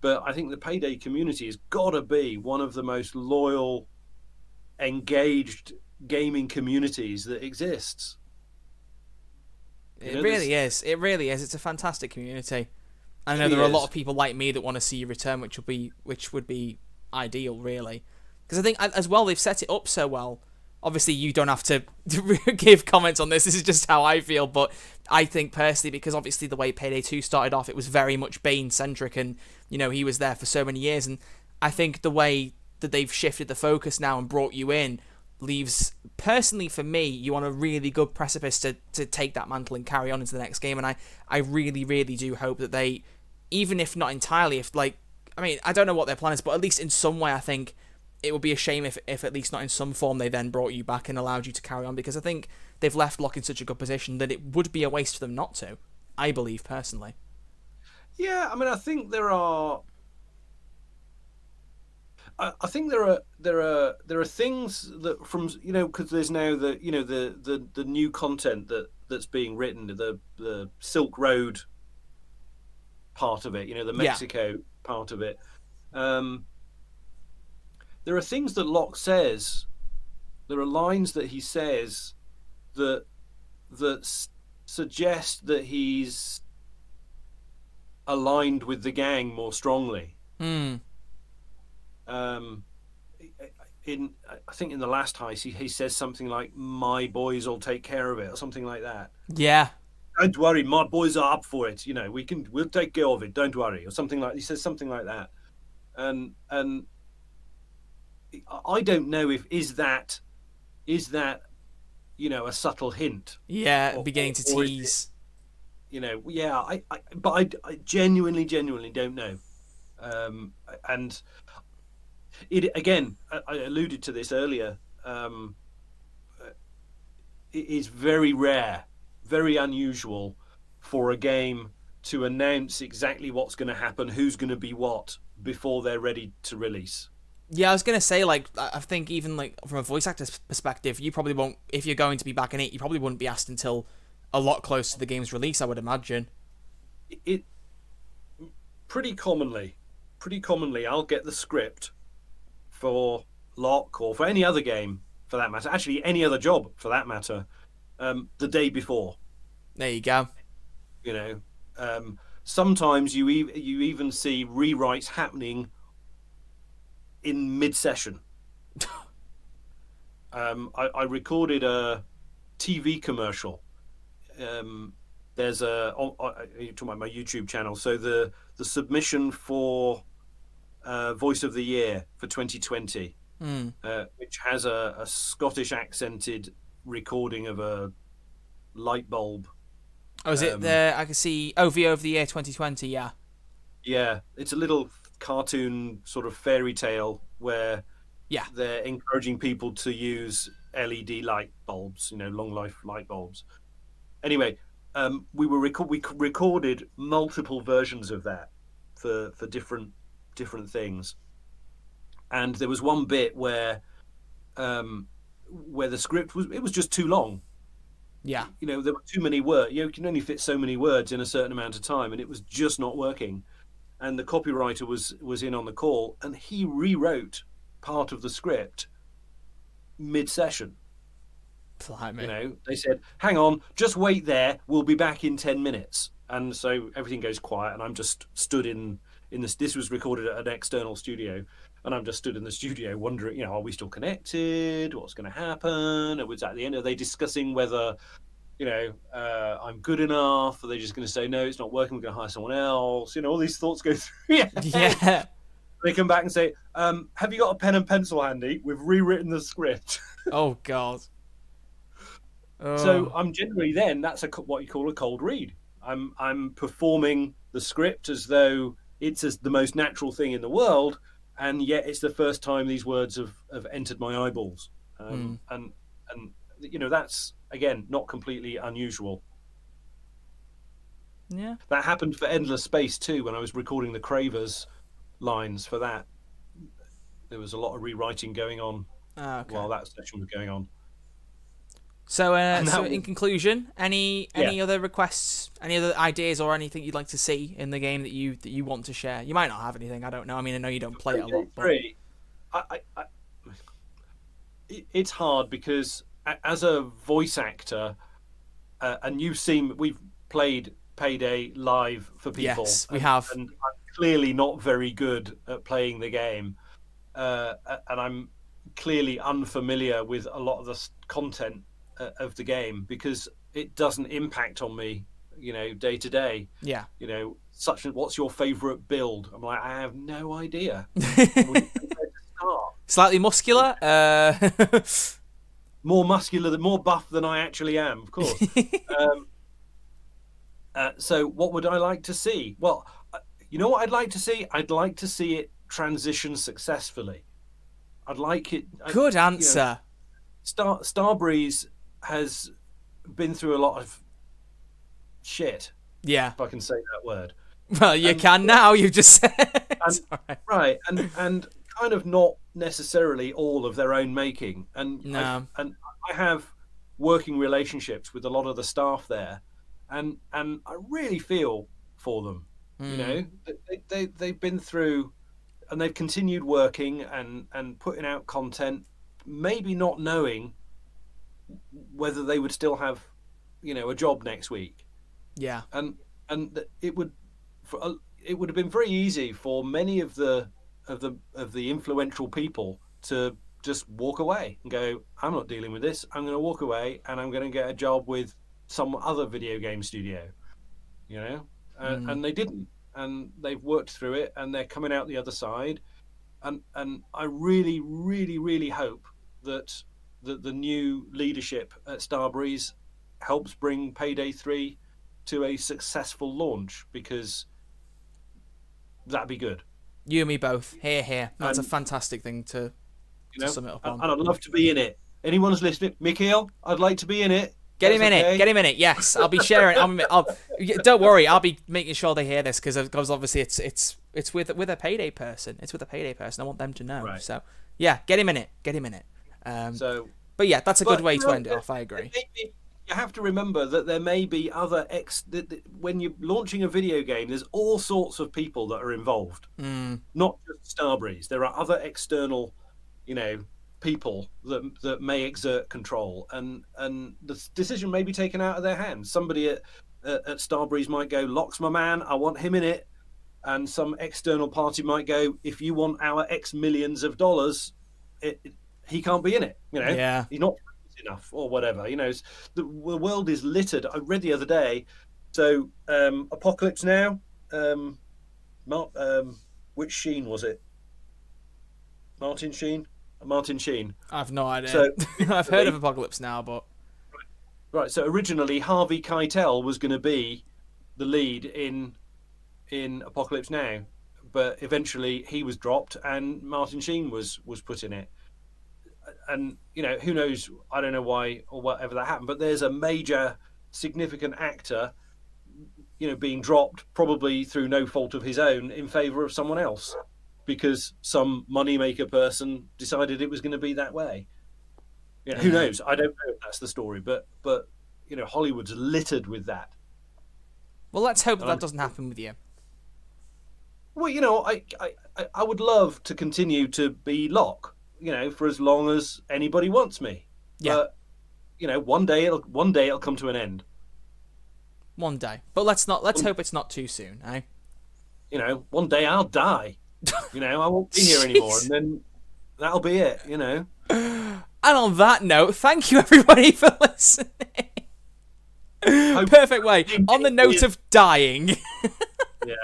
but I think the Payday community has got to be one of the most loyal, engaged gaming communities that exists. It really is. It really is. It's a fantastic community. I know there are a lot of people like me that want to see you return, which would be ideal, really. Because I think, as well, they've set it up so well. Obviously, you don't have to give comments on this. This is just how I feel. But I think, personally, because obviously the way Payday 2 started off, it was very much Bane-centric. And, he was there for so many years. And I think the way that they've shifted the focus now and brought you in leaves, personally for me, you on a really good precipice to take that mantle and carry on into the next game. And I really, really do hope that they, even if not entirely, I don't know what their plan is, but at least in some way, I think it would be a shame if at least not in some form they then brought you back and allowed you to carry on, because I think they've left Locke in such a good position that it would be a waste for them not to, I believe, personally. Yeah, I think there are... I think there are things that from because there's now the new content that's being written, the Silk Road part of it, the Mexico part of it. There are things that Locke says. There are lines that he says that suggest that he's aligned with the gang more strongly. Mm. I think in the last heist he says something like, "My boys will take care of it," or something like that. Yeah. Don't worry, my boys are up for it. We'll take care of it. Don't worry, or something like he says something like that. And I don't know if is that a subtle hint. Yeah, beginning to tease. But I genuinely don't know. And it again, I alluded to this earlier. It is very rare, very unusual for a game to announce exactly what's going to happen, who's going to be what, before they're ready to release. Yeah, I was going to say, like, I think even, like, from a voice actor's perspective, you probably won't, if you're going to be back in it, you probably wouldn't be asked until a lot close to the game's release, I would imagine. It pretty commonly, I'll get the script for Locke or for any other game, for that matter, actually any other job, for that matter, the day before. There you go. Sometimes you even see rewrites happening in mid-session. I recorded a TV commercial. There's you're talking about my YouTube channel. So the submission for Voice of the Year for 2020, which has a Scottish accented recording of a light bulb. Oh, is it I can see VO of the Year 2020, yeah. Yeah, it's a little cartoon sort of fairy tale where they're encouraging people to use LED light bulbs, long life light bulbs. Anyway, we recorded multiple versions of that for different things, and there was one bit where the script was just too long. Yeah, there were too many words. You can only fit so many words in a certain amount of time, and it was just not working. And the copywriter was in on the call, and he rewrote part of the script mid-session. They said, "Hang on, just wait there. We'll be back in 10 minutes." And so everything goes quiet, and I'm just stood in this. This was recorded at an external studio, and I'm just stood in the studio wondering, are we still connected? What's going to happen? It was at the end. Are they discussing whether, I'm good enough? Are they just going to say, no, it's not working, we're going to hire someone else? All these thoughts go through. Yeah. They come back and say, have you got a pen and pencil handy? We've rewritten the script. Oh, God. Oh. So I'm generally that's what you call a cold read. I'm performing the script as though it's the most natural thing in the world, and yet it's the first time these words have entered my eyeballs. And that's, again, not completely unusual. Yeah. That happened for Endless Space too, when I was recording the Cravers lines for that. There was a lot of rewriting going on while that session was going on. So, in conclusion, any other requests, any other ideas, or anything you'd like to see in the game that you want to share? You might not have anything. I don't know. I mean, I know you don't play it a lot. But... It's hard because as a voice actor, and we've played Payday live for people. Yes, we have. And I'm clearly not very good at playing the game, and I'm clearly unfamiliar with a lot of the content of the game because it doesn't impact on me, day to day. Yeah. What's your favorite build? I'm like, I have no idea. Slightly muscular. More muscular, more buff than I actually am, of course. So what would I like to see? Well, you know what I'd like to see? I'd like to see it transition successfully. I'd like it. Good answer. Starbreeze has been through a lot of shit. Yeah. If I can say that word. Well, you can now. You've just said. Right. And kind of not necessarily all of their own making. And No. I have working relationships with a lot of the staff there, and I really feel for them. You know, they've been through, and they've continued working and putting out content, maybe not knowing whether they would still have, a job next week. Yeah. And it would have been very easy for many of the influential people to just walk away and go, I'm not dealing with this. I'm going to walk away and I'm going to get a job with some other video game studio, and they didn't, and they've worked through it and they're coming out the other side. And I really, really, really hope that the new leadership at Starbreeze helps bring Payday 3 to a successful launch, because that'd be good. You and me both. Here. That's a fantastic thing to sum it up on. And I'd love to be in it. Anyone who's listening, Mikhail, I'd like to be in it. Get him in it. Get him in it. Yes, I'll be sharing. Don't worry. I'll be making sure they hear this, because obviously it's with a Payday person. It's with a Payday person. I want them to know. Right. So yeah, get him in it. Get him in it. But yeah, that's a good way to end it off. I agree. You have to remember that there may be other when you're launching a video game, there's all sorts of people that are involved. Not just Starbreeze. There are other external, people that may exert control, and the decision may be taken out of their hands. Somebody at Starbreeze might go, Locke's my man, I want him in it. And some external party might go, if you want our X millions of dollars, he can't be in it. Yeah. He's not enough or whatever. The world is littered. I read the other day. So Apocalypse Now, which Sheen was it? Martin Sheen. I've no idea. So I've heard of Apocalypse Now, but right. So originally Harvey Keitel was going to be the lead in Apocalypse Now, but eventually he was dropped and Martin Sheen was put in it. And who knows? I don't know why or whatever that happened. But there's a major, significant actor, being dropped, probably through no fault of his own, in favour of someone else, because some moneymaker person decided it was going to be that way. Who knows? I don't know if that's the story, but Hollywood's littered with that. Well, let's hope that doesn't happen with you. Well, I would love to continue to be Locke, for as long as anybody wants me. Yeah. But, one day it'll come to an end. One day. But let's hope it's not too soon, eh? One day I'll die. I won't be here anymore, and then that'll be it, And on that note, thank you everybody for listening. Perfect way. On the note of dying. Yeah.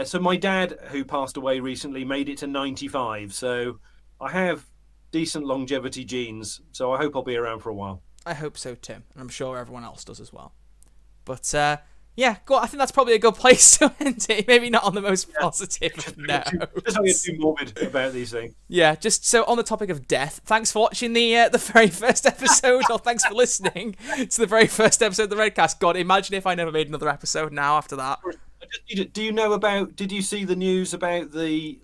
So my dad, who passed away recently, made it to 95. So I have decent longevity genes. So I hope I'll be around for a while. I hope so too, and I'm sure everyone else does as well. But yeah, I think that's probably a good place to end it. Maybe not on the most positive note. Just don't get too morbid about these things. Yeah, just so on the topic of death, thanks for watching the very first episode, or thanks for listening to the very first episode of the Redcast. God, imagine if I never made another episode now after that. Do you know did you see the news about the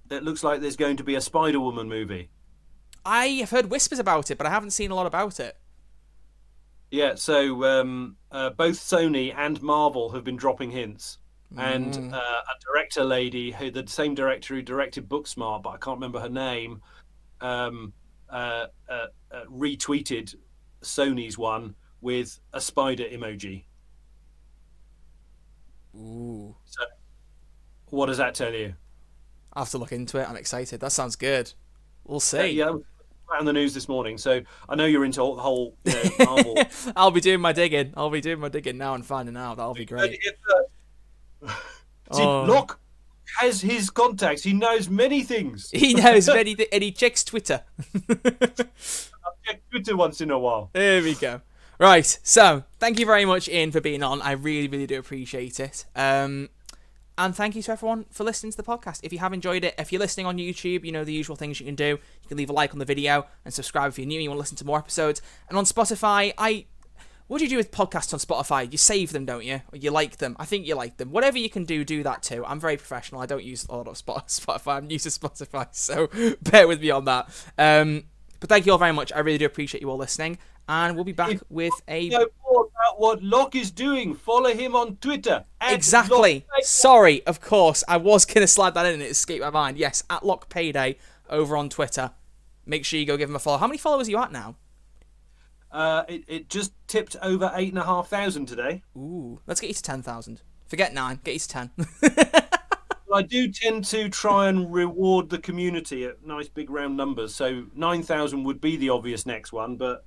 it looks like there's going to be a Spider-Woman movie? I have heard whispers about it, but I haven't seen a lot about it. Yeah, so both Sony and Marvel have been dropping hints. And a director lady, the same director who directed Booksmart, but I can't remember her name, retweeted Sony's one with a spider emoji. Ooh. So, what does that tell you? I'll have to look into it. I'm excited. That sounds good. We'll see. Yeah, on the news this morning, so I know you're into the whole Marvel. I'll be doing my digging. Now and finding out. That'll be great. See, Locke has his contacts. He knows many things. He knows many things, and he checks Twitter. I'll check Twitter once in a while. There we go. Right, so thank you very much, Ian, for being on. I really, really do appreciate it. And thank you to everyone for listening to the podcast. If you have enjoyed it, if you're listening on YouTube, you know the usual things you can do. You can leave a like on the video and subscribe if you're new and you want to listen to more episodes. And on Spotify, What do you do with podcasts on Spotify? You save them, don't you? Or you like them? I think you like them. Whatever you can do that too. I'm very professional. I don't use a lot of Spotify. I'm used to Spotify, so bear with me on that. But thank you all very much. I really do appreciate you all listening. And we'll be back with a... Know more about what Locke is doing, follow him on Twitter. Exactly. Sorry, of course. I was going to slide that in and it escaped my mind. Yes, at Locke Payday over on Twitter. Make sure you go give him a follow. How many followers are you at now? It just tipped over 8,500 today. Ooh, let's get you to 10,000. Forget 9, get you to 10. I do tend to try and reward the community at nice big round numbers. So 9,000 would be the obvious next one, but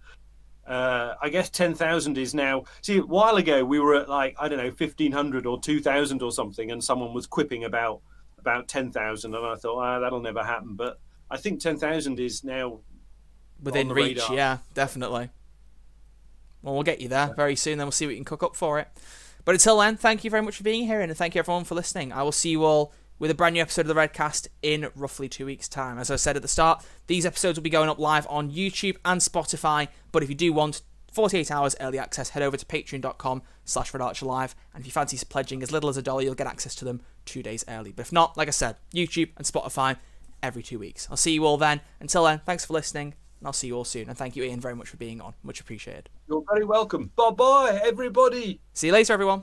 I guess 10,000 is now. See, a while ago we were at 1,500 or 2,000 or something, and someone was quipping about 10,000, and I thought, that'll never happen. But I think 10,000 is now within reach. Radar. Yeah, definitely. Well, we'll get you there very soon, then we'll see what we can cook up for it. But until then, thank you very much for being here, and thank you everyone for listening. I will see you all with a brand new episode of the Redcast in roughly 2 weeks' time. As I said at the start, these episodes will be going up live on YouTube and Spotify, but if you do want 48 hours early access, head over to patreon.com/RedArcherLive, and if you fancy pledging as little as $1, you'll get access to them 2 days early. But if not, like I said, YouTube and Spotify every 2 weeks. I'll see you all then. Until then, thanks for listening, and I'll see you all soon. And thank you, Ian, very much for being on. Much appreciated. You're very welcome. Bye-bye, everybody. See you later, everyone.